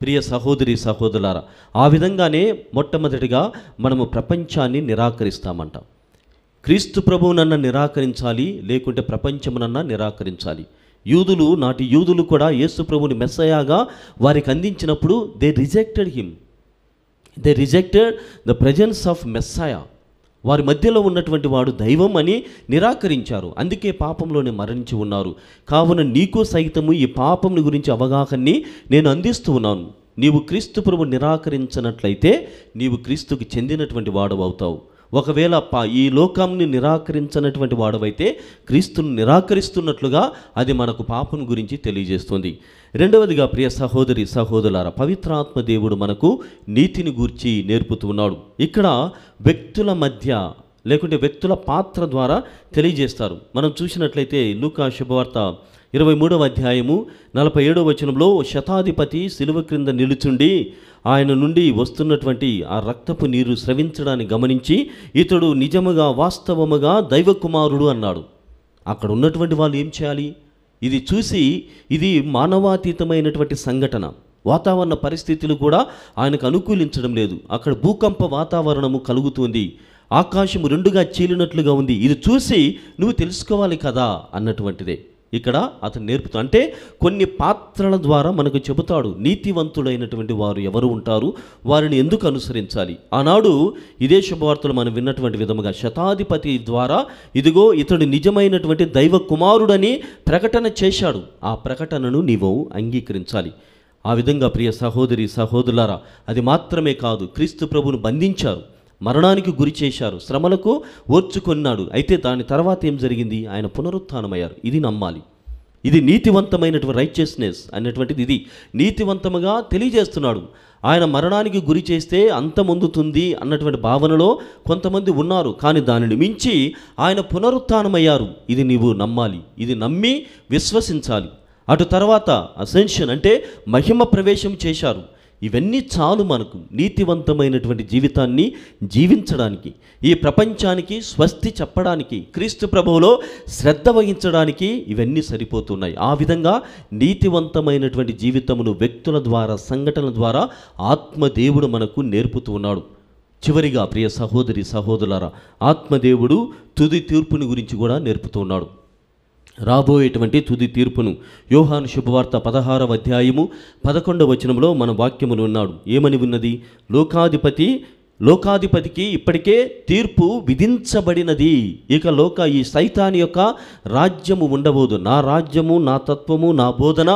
ప్రియ సహోదరి సహోదరులారా, ఆ విధంగానే మొట్టమొదటిగా మనము ప్రపంచాన్ని నిరాకరిస్తామంట. క్రీస్తు ప్రభువునన్నా నిరాకరించాలి, లేకుంటే ప్రపంచమునన్నా నిరాకరించాలి. నాటి యూదులు కూడా యేసు ప్రభుని మెస్సయాగా వారికి అందించినప్పుడు they rejected him, they rejected the presence of Messiah. వారి మధ్యలో ఉన్నటువంటి వాడు దైవం అని నిరాకరించారు. అందుకే పాపంలోనే మరణించి ఉన్నారు. కావున నీకు సైతము ఈ పాపం గురించి అవగాహనని నేను అందిస్తూ ఉన్నాను. నీవు క్రీస్తు ప్రభువు నిరాకరించినట్లయితే నీవు క్రీస్తుకి చెందినటువంటి వాడు అవుతావు. ఒకవేళ ఈ లోకాన్ని నిరాకరించినటువంటి వాడవైతే క్రీస్తును నిరాకరిస్తున్నట్లుగా అది మనకు పాపం గురించి తెలియజేస్తుంది. రెండవదిగా ప్రియ సహోదరి సహోదరులారా, పవిత్రాత్మ దేవుడు మనకు నీతిని గూర్చి నేర్పుతూ ఉన్నాడు. ఇక్కడ వ్యక్తుల మధ్య లేకుంటే వ్యక్తుల పాత్ర ద్వారా తెలియజేస్తారు. మనం చూసినట్లయితే లూకా శుభవార్త 23వ అధ్యాయము 47వ వచనంలో శతాధిపతి శిలువ క్రింద నిలుచుండి ఆయన నుండి వస్తున్నటువంటి ఆ రక్తపు నీరు స్రవించడాన్ని గమనించి ఇతడు నిజముగా వాస్తవముగా దైవ కుమారుడు అన్నాడు. అక్కడ ఉన్నటువంటి వాళ్ళు ఏం చేయాలి? ఇది చూసి ఇది మానవాతీతమైనటువంటి సంఘటన. వాతావరణ పరిస్థితులు కూడా ఆయనకు అనుకూలించడం లేదు. అక్కడ భూకంప వాతావరణము కలుగుతుంది, ఆకాశము రెండుగా చీలినట్లుగా ఉంది. ఇది చూసి నువ్వు తెలుసుకోవాలి కదా అన్నటువంటిదే ఇక్కడ అతను నేర్పుతాడు. అంటే కొన్ని పాత్రల ద్వారా మనకు చెబుతాడు నీతివంతుడైనటువంటి వారు ఎవరు ఉంటారు, వారిని ఎందుకు అనుసరించాలి. ఆనాడు ఇదే శుభవార్తలు మనం విన్నటువంటి విధముగా శతాధిపతి ద్వారా ఇదిగో ఇతడు నిజమైనటువంటి దైవ కుమారుడని ప్రకటన చేశాడు. ఆ ప్రకటనను నీవు అంగీకరించాలి. ఆ విధంగా ప్రియ సహోదరి సహోదరులారా, అది మాత్రమే కాదు, క్రీస్తు ప్రభువును బంధించారు, మరణానికి గురి చేశారు, శ్రమలకు ఓర్చుకొన్నాడు. అయితే దాని తర్వాత ఏం జరిగింది? ఆయన పునరుత్థానమయ్యారు. ఇది నమ్మాలి. ఇది నీతివంతమైనటువంటి రైచియస్నెస్ అనేటువంటిది ఇది నీతివంతముగా తెలియజేస్తున్నాడు. ఆయన మరణానికి గురి చేస్తే అంతమొందుతుంది అన్నటువంటి భావనలో కొంతమంది ఉన్నారు. కానీ దానిని మించి ఆయన పునరుత్థానమయ్యారు. ఇది నీవు నమ్మాలి, ఇది నమ్మి విశ్వసించాలి. అటు తర్వాత అసెన్షన్ అంటే మహిమ ప్రవేశం చేశారు. ఇవన్నీ చాలు మనకు నీతివంతమైనటువంటి జీవితాన్ని జీవించడానికి, ఈ ప్రపంచానికి స్వస్తి చెప్పడానికి, క్రీస్తు ప్రభువులో శ్రద్ధ వహించడానికి ఇవన్నీ సరిపోతున్నాయి. ఆ విధంగా నీతివంతమైనటువంటి జీవితమును వ్యక్తుల ద్వారా, సంఘటనల ద్వారా ఆత్మదేవుడు మనకు నేర్పుతూ ఉన్నాడు. చివరిగా ప్రియ సహోదరి సహోదరులారా, ఆత్మదేవుడు తుది తీర్పుని గురించి కూడా నేర్పుతూ ఉన్నాడు. రాబోయేటువంటి తుది తీర్పును యోహాను శుభవార్త 16వ అధ్యాయము 11వ వచనంలో మన వాక్యములు ఉన్నాడు. ఏమని ఉన్నది? లోకాధిపతికి ఇప్పటికే తీర్పు విధించబడినది. ఇక ఈ సైతాన్ యొక్క రాజ్యము ఉండబోదు. నా రాజ్యము, నా తత్వము, నా బోధన,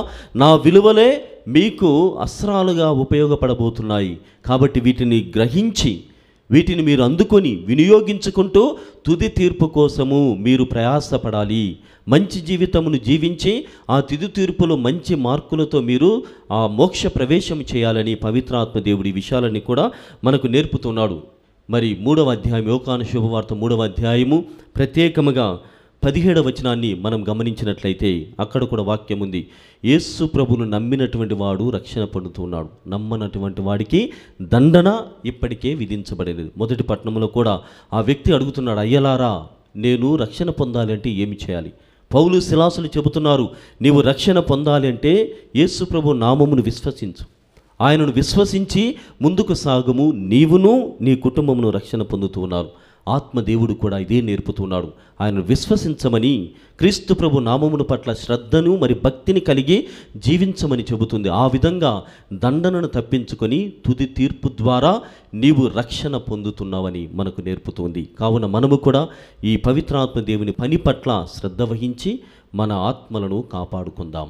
నా విలువలే మీకు అస్త్రాలుగా ఉపయోగపడబోతున్నాయి. కాబట్టి వీటిని గ్రహించి వీటిని మీరు అందుకొని వినియోగించుకుంటూ తుది తీర్పు కోసము మీరు ప్రయాసపడాలి. మంచి జీవితమును జీవించి ఆ తుది తీర్పులో మంచి మార్కులతో మీరు ఆ మోక్ష ప్రవేశం చేయాలని పవిత్రాత్మ దేవుడి విషయాలని కూడా మనకు నేర్పుతున్నాడు. మరి 3వ అధ్యాయం యోహాను శుభవార్త 3వ అధ్యాయము ప్రత్యేకముగా 17వ వచనాన్ని మనం గమనించినట్లయితే అక్కడ కూడా వాక్యం ఉంది. యేసు ప్రభును నమ్మినటువంటి వాడు రక్షణ పొందుతున్నాడు, నమ్మనటువంటి వాడికి దండన ఇప్పటికే విధించబడినది. మొదటి పట్టణంలో కూడా ఆ వ్యక్తి అడుగుతున్నాడు, అయ్యలారా నేను రక్షణ పొందాలి అంటే ఏమి చేయాలి? పౌలు శిలాసులు చెబుతున్నారు, నీవు రక్షణ పొందాలి అంటే యేసు ప్రభు నామమును విశ్వసించు, ఆయనను విశ్వసించి ముందుకు సాగుము, నీవును నీ కుటుంబమును రక్షణ పొందుతూ ఉన్నారు. ఆత్మదేవుడు కూడా ఇదే నేర్పుతున్నాడు. ఆయనను విశ్వసించమని, క్రీస్తు ప్రభు నామమును పట్ల శ్రద్ధను మరి భక్తిని కలిగి జీవించమని చెబుతుంది. ఆ విధంగా దండనను తప్పించుకొని తుది తీర్పు ద్వారా నీవు రక్షణ పొందుతున్నావని మనకు నేర్పుతుంది. కావున మనము కూడా ఈ పవిత్రాత్మ దేవుని పని పట్ల శ్రద్ధ వహించి మన ఆత్మలను కాపాడుకుందాం.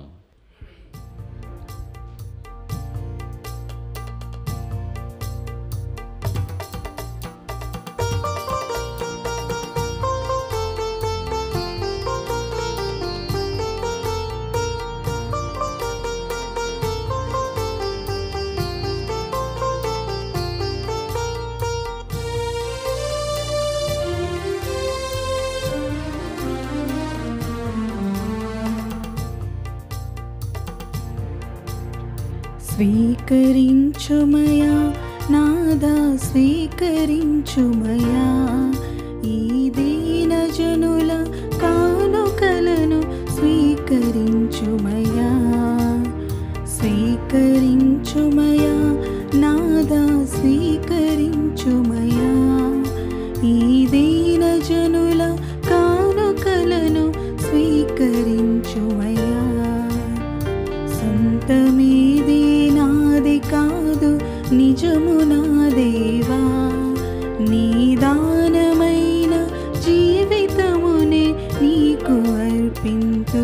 స్వీకరించుమయా నాదా స్వీకరించుమయా ఈ దీన జనుల కానుకలను స్వీకరించుమయా స్వీకరించుమయా నాదా స్వీకరించుమయా ఈ దీన జనుల కానుకలను స్వీకరించుమయా సొంతమేది నాది కాదు నిజము నా దేవా నీ దానమైన జీవితమునే నీకు అర్పింతు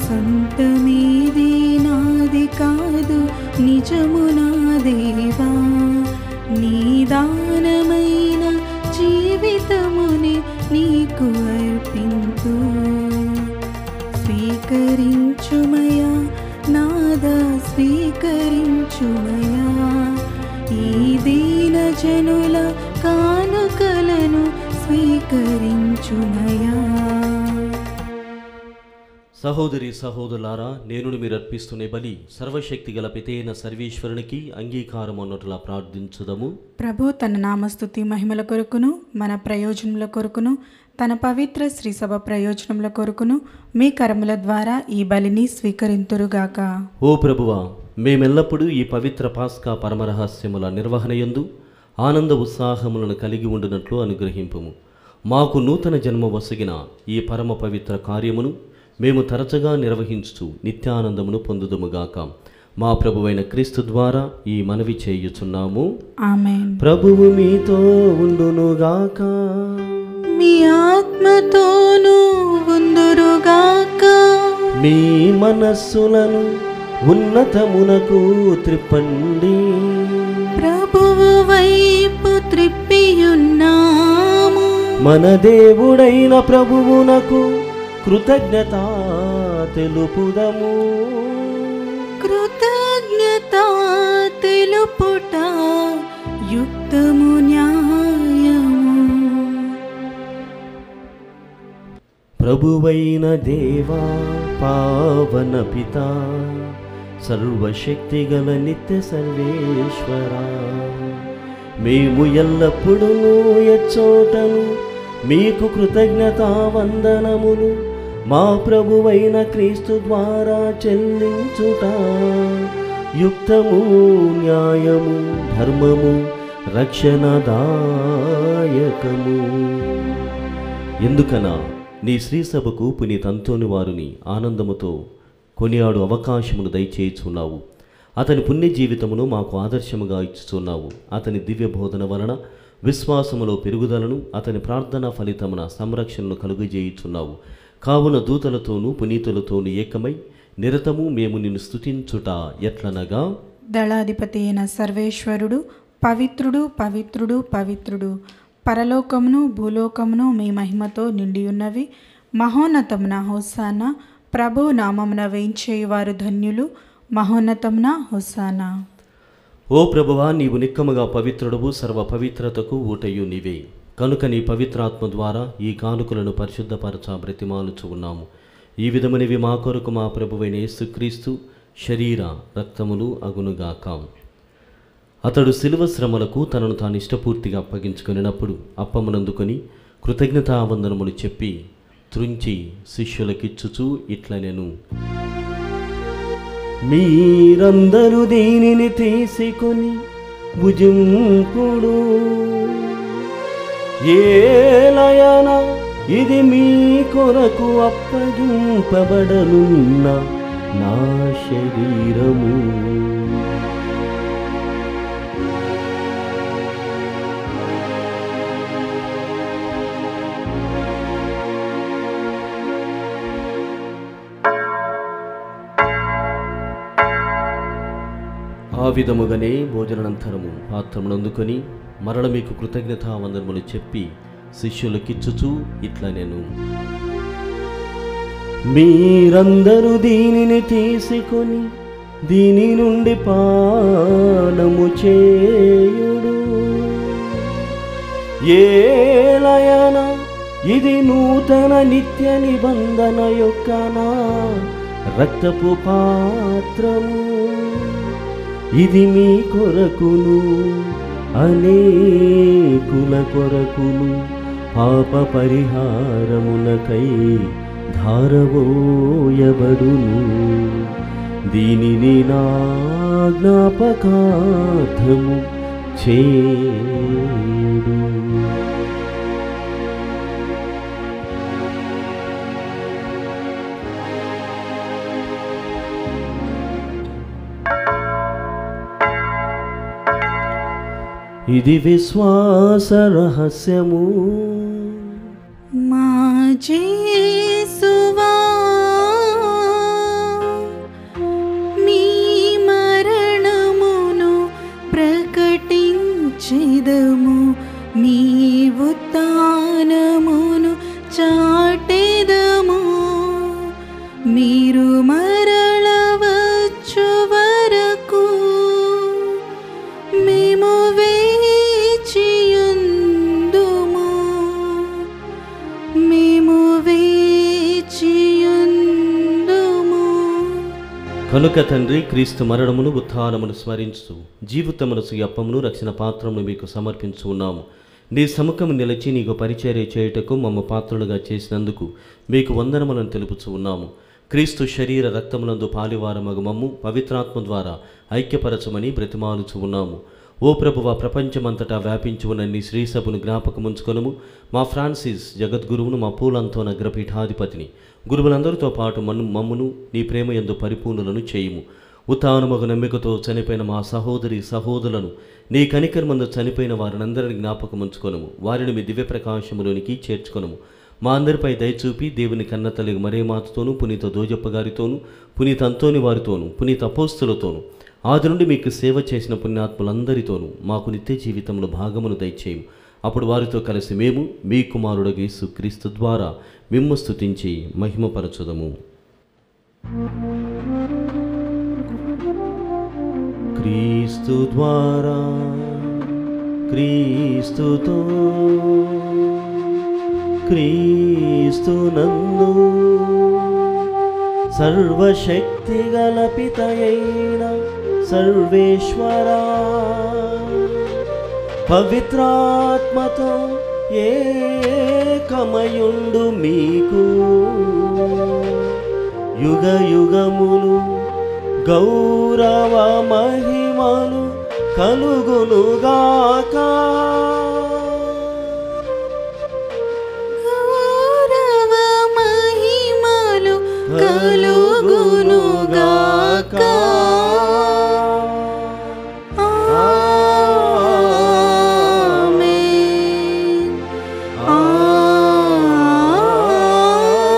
సొంతమేది నాది కాదు నిజము నా దేవా నీ దానమైన జీవితమునే నీకు అర్పింతు స్వీకరించుమయా నాదా స్వీకరించుమయా ఈ దీన జనుల కానుకలను స్వీకరించుమయా. సహోదరి సహోదరులారా, నేను మీరు అర్పిస్తున్న బలి సర్వశక్తి గల పితైన సర్వేశ్వరునికి అంగీకారం అన్నట్లా ప్రార్థించుదము. ప్రభు తన నామస్తుతి మహిమల కొరకును మన ప్రయోజనముల కొరకును తన పవిత్ర శ్రీ సభ ప్రయోజనముల కొరకును మీ కరముల ద్వారా ఈ బలిని స్వీకరింతురుగాక. ఓ ప్రభువా, మేమెల్లప్పుడూ ఈ పవిత్ర పాస్కా పరమరహస్యముల నిర్వహణయందు ఆనంద ఉత్సాహములను కలిగి ఉండునట్లు అనుగ్రహింపుము. మాకు నూతన జన్మ వసగిన ఈ పరమ పవిత్ర కార్యమును మేము తరచుగా నిర్వహించుచు నిత్యానందమును పొందుదుముగాక. మా ప్రభువైన క్రీస్తు ద్వారా ఈ మనవి చేయుచున్నాము. ఆమేన్. ప్రభువు మీతో ఉండునుగాక. మీ ఆత్మతోనూ ఉందురుగాక. మీ మనస్సులను ఉన్నతమునకు త్రిప్పండి. ప్రభువు వైపు త్రిప్పియున్నాము. మన దేవుడైన ప్రభువునకు కృతజ్ఞత తెలుపుదము. కృతజ్ఞత తెలుపుట యుక్తము న్యాయము. ప్రభువైన దేవా, పావన పిత, సర్వశక్తిగల నిత్య సర్వేశ్వరా, మేము ఎల్లప్పుడూ ఎచ్చోటను మీకు కృతజ్ఞతా వందనములు మా ప్రభువైన క్రీస్తు ద్వారా చెల్లించుట యుక్తము, న్యాయము, ధర్మము, రక్షణదాయకము. ఎందుకనా నీ శ్రీసభకు పునీత అంతోని వారిని ఆనందముతో కొనియాడు అవకాశమును దయచేయుచున్నావు. అతని పుణ్య జీవితమును మాకు ఆదర్శముగా ఇచ్చుచున్నావు. అతని దివ్య బోధన వలన విశ్వాసములో పెరుగుదలను, అతని ప్రార్థన ఫలితమున సంరక్షణను కలుగజేయుచున్నావు. కావున దూతలతోనూ పునీతులతోనూ ఏకమై నిరతము మేము నిన్ను స్తుతించుట ఎట్లనగా, దళాధిపతి అయిన సర్వేశ్వరుడు పవిత్రుడు పవిత్రుడు పవిత్రుడు, పరలోకమును భూలోకమును మీ మహిమతో నిండియున్నవి. మహోన్నతమున హోసానా, ప్రభు నామమున వేయించేయువారు ధన్యులు. మహోన్నతమున హోసానా. ఓ ప్రభువా, నీవు నిక్కముగా పవిత్రుడవు, సర్వ పవిత్రతకు ఊటయు నీవే. కనుక నీ పవిత్రాత్మ ద్వారా ఈ కానుకలను పరిశుద్ధపరచ బ్రతిమాలుచు ఉన్నాము. ఈ విధమునివి మా కొరకు మా ప్రభువైన యేసుక్రీస్తు శరీర రక్తములు అగునుగాక. అతడు శిలువ శ్రమలకు తనను తాను ఇష్టపూర్తిగా అప్పగించుకొనినప్పుడు అప్పమునందుకొని కృతజ్ఞతావందనములు చెప్పి త్రుంచి శిష్యులకిచ్చుచూ ఇట్లనెను, మీరందరూ దీనిని తీసుకొని భుజింపుడు. ఏలయన ఇది మీ కొరకు అప్పగింపబడనున్న నా శరీరము. ఆ విధముగానే భోజనానంతరము పాత్రమునందుకొని మరల మీకు కృతజ్ఞతావందనములు చెప్పి శిష్యులకిచ్చుచూ ఇట్లనెను, మీరందరూ దీనిని తీసుకొని దీని నుండి పానము చేయుడు. ఏలయన ఇది నూతన నిత్య నిబంధన యొక్క నా రక్తపు పాత్రము, ఇది మీ కొరకును అనేకుల కొరకును పాప పరిహారమునకై ధారవోయబడును. దీనిని నా జ్ఞాపకార్థము చేయుడు. ఇది విశ్వాస రహస్యము. మా యేసువా, మీ మరణమును ప్రకటించెదము, మీ ఉత్థానమును చాటెదము. మీరు మరల వచ్చు వరకు మేము వేచియుందుము, మేము వేచియుందుము. కనుక తండ్రి, క్రీస్తు మరణమును ఉత్థానమును స్మరించు జీవితమును అప్పమును రక్షణ పాత్రమును మీకు సమర్పించు ఉన్నాము. నీ సముఖము నిలిచి నీకు పరిచర్య చేయుటకు మమ్మ పాత్రలుగా చేసినందుకు మీకు వందనములను తెలుపుచు ఉన్నాము. క్రీస్తు శరీర రక్తములందు పాలివారమగు మమ్ము పవిత్రాత్మ ద్వారా ఐక్యపరచమని బ్రతిమాలుచు ఉన్నాము. ఓ ప్రభువ, ప్రపంచమంతటా వ్యాపించి ఉన్న నీ శ్రీసభను జ్ఞాపకముంచుకొనుము. మా ఫ్రాన్సిస్ జగద్గురువును, మా పూలంతోన అగ్రపీఠాధిపతిని, గురువులందరితో పాటు మమ్మును నీ ప్రేమ యందు పరిపూర్ణులను చేయుము. ఉత్థానమగు నమ్మికతో చనిపోయిన మా సహోదరి సహోదరులను, నీ కనికరమందు చనిపోయిన వారినందరిని జ్ఞాపకముంచుకొనుము. వారిని మీ దివ్య ప్రకాశములోనికి చేర్చుకొనుము. మా అందరిపై దయచూపి దేవుని కన్నతల్లి మరియమాతతోనూ, పునీత దోజప్ప గారితోనూ, పునీత అంతోని వారితోనూ, పునీత అపోస్తులతోనూ, ఆది నుండి మీకు సేవ చేసిన పుణ్యాత్ములందరితోనూ మాకు నిత్య జీవితంలో భాగమును దయచేయము. అప్పుడు వారితో కలిసి మేము మీ కుమారుడగు యేసుక్రీస్తు ద్వారా మిమ్ము స్తుతించి మహిమపరచుదము. క్రీస్తు ద్వారా, క్రీస్తుతో, క్రీస్తునందు సర్వశక్తి గల పితయైన సర్వేశ్వరా, పవిత్రాత్మతో ఏకమయుండు మీకు యుగ యుగములు గౌరవ మహిమలు కలుగునుగాక. గౌరవ మహిమలు కలుగునుగాక. ఆమేన్.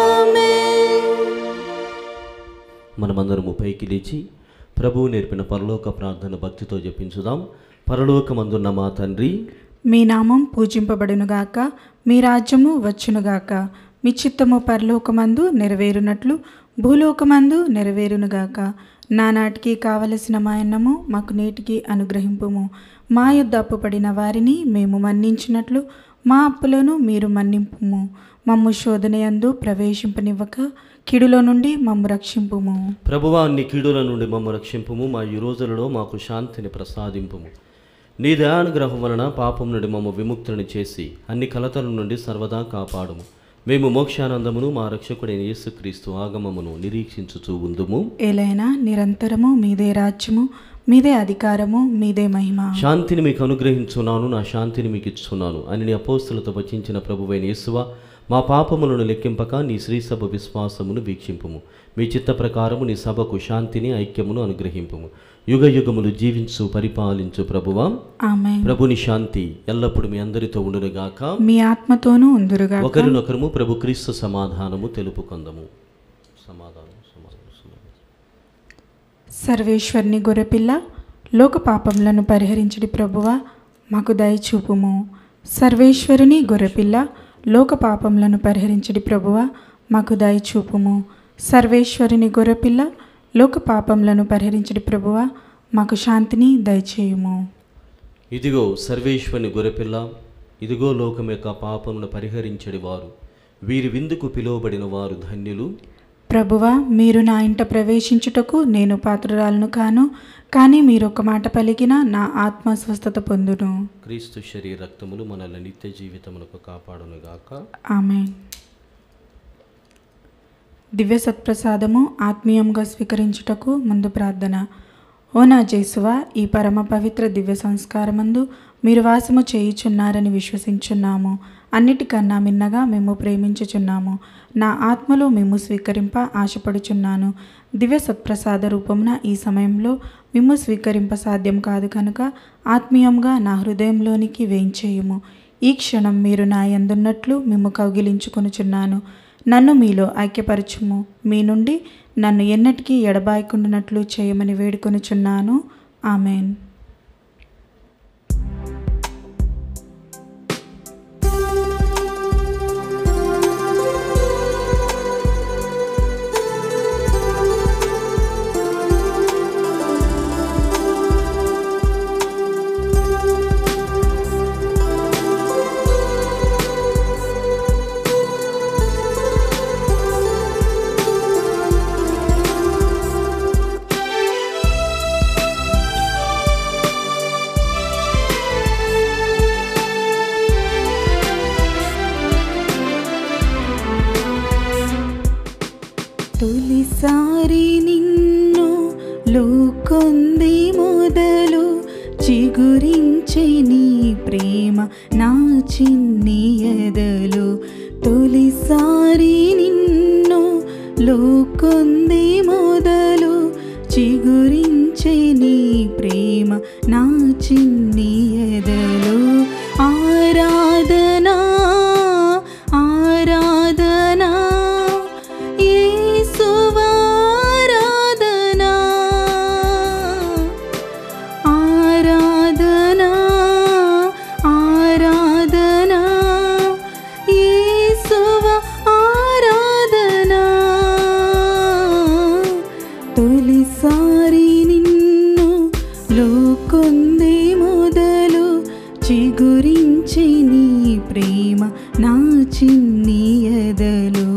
ఆమేన్. మనమందరము పైకి లేచి ప్రభువు నేర్పిన పరలోక ప్రార్థన భక్తితో జపించుదాం. పరలోకమందున్న మా తండ్రి, మీ నామం పూజింపబడునుగాక, మీ రాజ్యము వచ్చునుగాక, మీ చిత్తము పరలోకమందు నెరవేరునట్లు భూలోకమందు నెరవేరునుగాక. నానాటికి కావలసిన మా అన్నము మాకు నేటికి అనుగ్రహింపుము. మా యొద్ద అప్పుపడిన వారిని మేము మన్నించినట్లు మా అప్పులను మీరు మన్నింపుము. మమ్ము శోధనయందు ప్రవేశింపనివ్వక కీడులో నుండి మమ్ము రక్షింపుము. ప్రభువా, అన్ని కీడుల నుండి మమ్ము రక్షింపుము. మా ఈ రోజులలో మాకు శాంతిని ప్రసాదింపుము. నీ దయానుగ్రహం వలన పాపం నుండి మమ్ము విముక్తుని చేసి అన్ని కలతల నుండి సర్వదా కాపాడుము. మేము మోక్షానందమును మా రక్షకుడైన యేసుక్రీస్తు ఆగమమును నిరీక్షించుచూ ఉందుము. ఏలైనా నిరంతరము మీదే రాజ్యము, మీదే అధికారము, మీదే మహిమ. శాంతిని మీకు అనుగ్రహించున్నాను, నా శాంతిని మీకు ఇచ్చున్నాను అని నీ అపోస్తులతో వచించిన ప్రభువైన యేసువా, మా పాపములను లెక్కింపక నీ శ్రీసభ విశ్వాసమును వీక్షింపుము. మీ చిత్త ప్రకారము నీ సభకు శాంతిని ఐక్యమును అనుగ్రహింపుము. యుగ యుగములు జీవించు పరిపాలించు ప్రభువా. ఆమేన్. ప్రభుని శాంతి ఎల్లప్పుడు మీ అందరితో ఉండునుగాక, మీ ఆత్మతోనూ ఉందురుగాక. ఒకరినొకరము ప్రభు క్రీస్తు సమాధానము తెలుపుకొందము. సమాధానం సమాధానం సమాధానం. సర్వేశ్వరుని గొర్రెపిల్ల, లోక పాపములను పరిహరించడి ప్రభువా, మాకు దయచూపుము. సర్వేశ్వరుని గొర్రెపిల్ల, లోక పాపములను పరిహరించడి ప్రభువా, మాకు దయచూపుము. సర్వేశ్వరుని గొర్రెపిల్ల, లోక పాపములను పరిహరించడి ప్రభువా, మాకు శాంతిని దయచేయుము. ఇదిగో సర్వేశ్వరుని గొర్రెపిల్ల, ఇదిగో లోకం యొక్క పాపమును పరిహరించడి వారు. వీరి విందుకు పిలువబడిన వారు ధన్యులు. ప్రభువా, మీరు నా ఇంట ప్రవేశించుటకు నేను పాత్రురాలను కాను, కానీ మీరు ఒక మాట పలికిన నా ఆత్మ స్వస్థత పొందును. క్రీస్తు శరీర రక్తములు మనల్ని నిత్య జీవితములకు కాపాడునుగాక. ఆమేన్. దివ్య సత్ప్రసాదము ఆత్మీయంగా స్వీకరించుటకు ముందు ప్రార్థన. ఓ నా జేసువా, ఈ పరమ పవిత్ర దివ్య సంస్కారమందు మీరు వాసము చేయుచున్నారని విశ్వసించున్నాము. అన్నిటికన్నా మిన్నగా మేము ప్రేమించుచున్నాము. నా ఆత్మలో మేము స్వీకరింప ఆశపడుచున్నాను. దివ్య సత్ప్రసాద రూపమున ఈ సమయంలో మేము స్వీకరింప సాధ్యం కాదు కనుక ఆత్మీయంగా నా హృదయంలోనికి వేయించేయుము. ఈ క్షణం మీరు నా యందున్నట్లు మేము కౌగిలించుకొనుచున్నాను. నన్ను మీలో ఐక్యపరచుము. మీ నుండి నన్ను ఎన్నటికీ ఎడబాయకుండానట్లు చేయమని వేడుకొనుచున్నాను. ఆమెన్. తొలిసారి నిన్ను లోకొంది మొదలు చిగురించే నీ ప్రేమ నా చిన్ని ఎదలు. తొలిసారి నిన్ను లోకొంది మొదలు చిగురించే నీ ప్రేమ నా చిన్ని ఎదలు. ఆరాధనా ఆరాధనా యేసువారాధనా ఆరాధనా ఆరాధనా యేసువా ఆరాధనా. తొలిసారి నిన్ను లోకొంది మొదలు చిగురించే నీ ప్రేమ నా చిన్ని ఎదలు.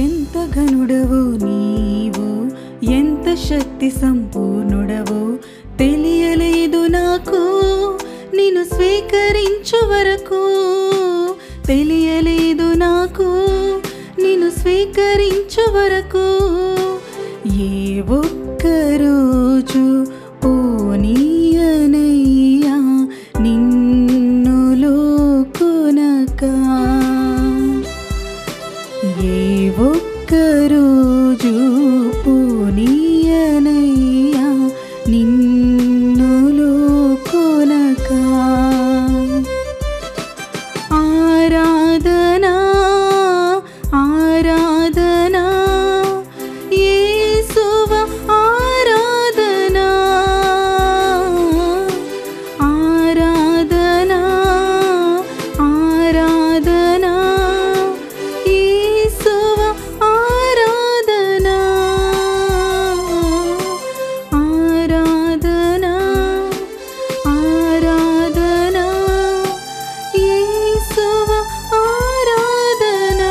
ఎంత ఘనుడవు నీవు, ఎంత శక్తి సంపూర్ణుడవు, తెలియలేదు నాకు నిన్ను స్వీకరించు వరకు. తెలియలేదు నాకు నిన్ను స్వీకరించు వరకు. ఏ ఒక్కరోజు పోనీయనయ్యా నిన్ను లోకొనకా. ఏ ఒక్కరోజు పోనీయనయ్యా నిన్ను లోకొనకా. ఆరాధనా ఆరాధనా యేసువా ఆరాధనా ఆరాధనా ఆరాధనా యేసువా ఆరాధనా ఆరాధనా ఆరాధనా యేసువా ఆరాధనా.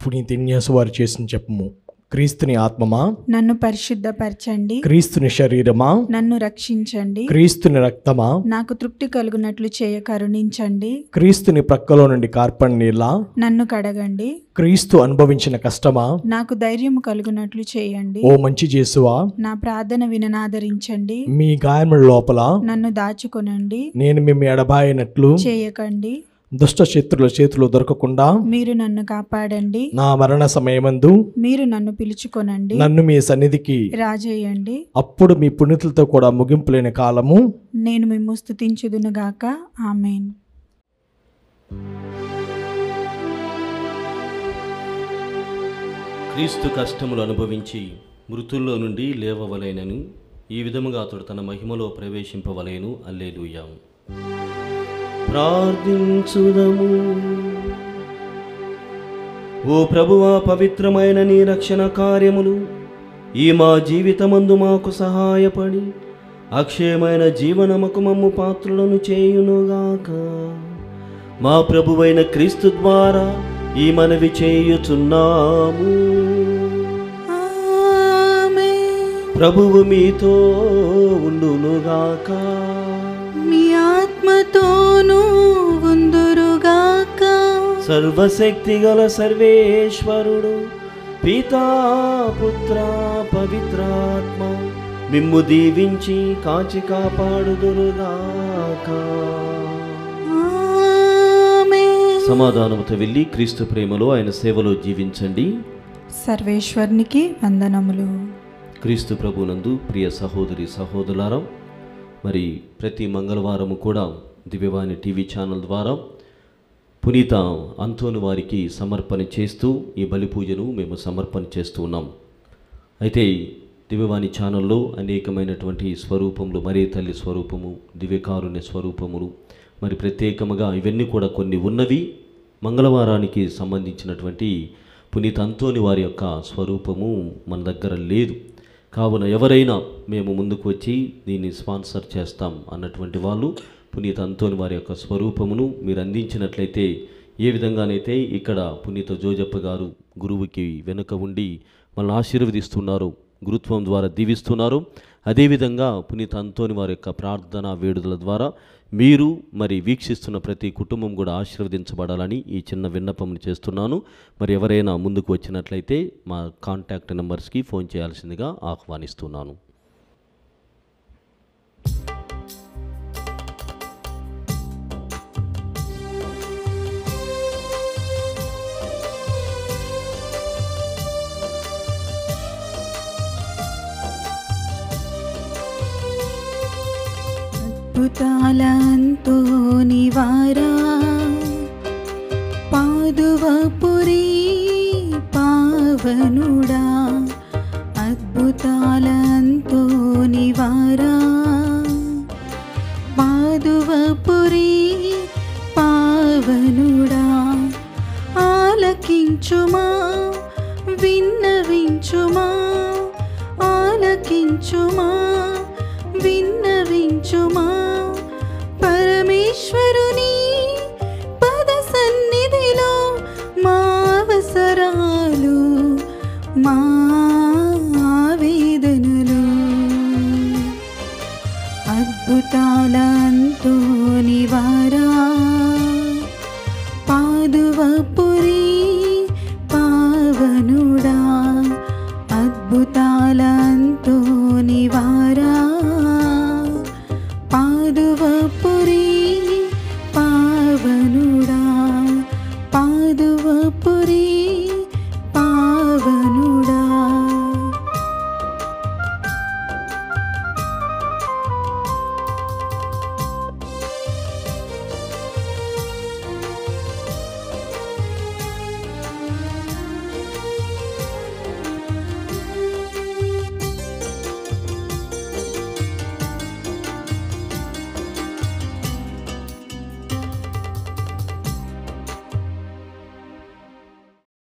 పునీత ఇగ్నాసు వారు చేసిన చెప్పము. క్రీస్తుని ఆత్మమా నన్ను పరిశుద్ధపరచండి. క్రీస్తుని శరీరమా నన్ను రక్షించండి. క్రీస్తుని రక్తమా నాకు తృప్తి కలుగునట్లు చేయ కరుణించండి. క్రీస్తుని ప్రక్కలో నుండి కార్పణ నీళ్ళ నన్ను కడగండి. క్రీస్తు అనుభవించిన కష్టమా నాకు ధైర్యం కలుగునట్లు చేయండి. ఓ మంచి జేసువా, నా ప్రార్థన విననాదరించండి. మీ గాయముల లోపల నన్ను దాచుకొనండి. నేను మేము ఎడబాయినట్లు చేయకండి. దుష్ట శత్రుల చేతులు దొరకకుండా మీరు నన్ను కాపాడండి. నా మరణ సమయమందు మీరు నన్ను పిలుచుకొనండి. నన్ను మీ సన్నిధికి రాజేయండి. అప్పుడు మీ పుణ్యతులతో కూడా ముగింపు లేని కాలము నేను మిమ్ము స్తుతించుదునుగాక. ఆమేన్. క్రీస్తు కష్టములు అనుభవించి మృతుల్లో నుండి లేవవలెనను, ఈ విధముగా అతడు తన మహిమలో ప్రవేశింపవలెను. హల్లెలూయా. ప్రార్థించుదము. ఓ ప్రభువా, పవిత్రమైన నీ రక్షణ కార్యములు ఈ మా జీవితమందు మాకు సహాయపడి అక్షయమైన జీవనముకు మమ్ము పాత్రులను చేయునుగాక. మా ప్రభువైన క్రీస్తు ద్వారా ఈ మనవి చేయుచున్నాము. ప్రభువు మీతో ఉండునుగాక. మీ ఆత్మతోనూ ఉందురుగాక. సర్వశక్తి గల సర్వేశ్వరుడు పితా పుత్ర పవిత్రాత్మ మిమ్ము దీవించి కాచి కాపాడుదురుగాక. సమాధానముతో వెళ్ళి క్రీస్తు ప్రేమలో ఆయన సేవలో జీవించండి. సర్వేశ్వరునికి వందనములు. క్రీస్తు ప్రభునందు ప్రియ సహోదరి సహోదరులారా, మరి ప్రతి మంగళవారము కూడా దివ్యవాణి టీవీ ఛానల్ ద్వారా పునీత అంతోని వారికి సమర్పణ చేస్తూ ఈ బలి పూజను మేము సమర్పణ చేస్తూ ఉన్నాం. అయితే దివ్యవాణి ఛానల్లో అనేకమైనటువంటి స్వరూపములు, మరీ తల్లి స్వరూపము, దివ్యకారుణ్య స్వరూపములు, మరి ప్రత్యేకముగా ఇవన్నీ కూడా కొన్ని ఉన్నవి. మంగళవారానికి సంబంధించినటువంటి పునీత అంతోని వారి యొక్క స్వరూపము మన దగ్గర లేదు. కావున ఎవరైనా మేము ముందుకు వచ్చి దీన్ని స్పాన్సర్ చేస్తాం అన్నటువంటి వాళ్ళు పునీత అంతోని వారి యొక్క స్వరూపమును మీరు అందించినట్లయితే, ఏ విధంగానైతే ఇక్కడ పునీత జోజప్ప గారు గురువుకి వెనుక ఉండి మనల్ని ఆశీర్వదిస్తున్నారు, గురుత్వం ద్వారా దీవిస్తున్నారు, అదేవిధంగా పునీత అంతోని వారి యొక్క ప్రార్థన వేడుదల ద్వారా మీరు మరి వీక్షిస్తున్న ప్రతి కుటుంబం కూడా ఆశీర్వదించబడాలని ఈ చిన్న విన్నపం చేస్తున్నాను. మరి ఎవరైనా ముందుకు వచ్చినట్లయితే మా కాంటాక్ట్ నెంబర్స్కి ఫోన్ చేయాల్సిందిగా ఆహ్వానిస్తున్నాను. అద్భుతాల అంతోని వారా, పాదువపురి పావనుడా, అద్భుతాల అంతోని వారా, పాదువపురి పావనుడా, ఆలకించుమా విన్నవించుమా, ఆలకించుమా విన్నవించుమా, పరమేశ్వరుని పద సన్నిధిలో మా అవసరాలు, మా ఆవేదనలు, అద్భుతాల అంతోని వారా, పాదువపురి పావనుడా, అద్భుత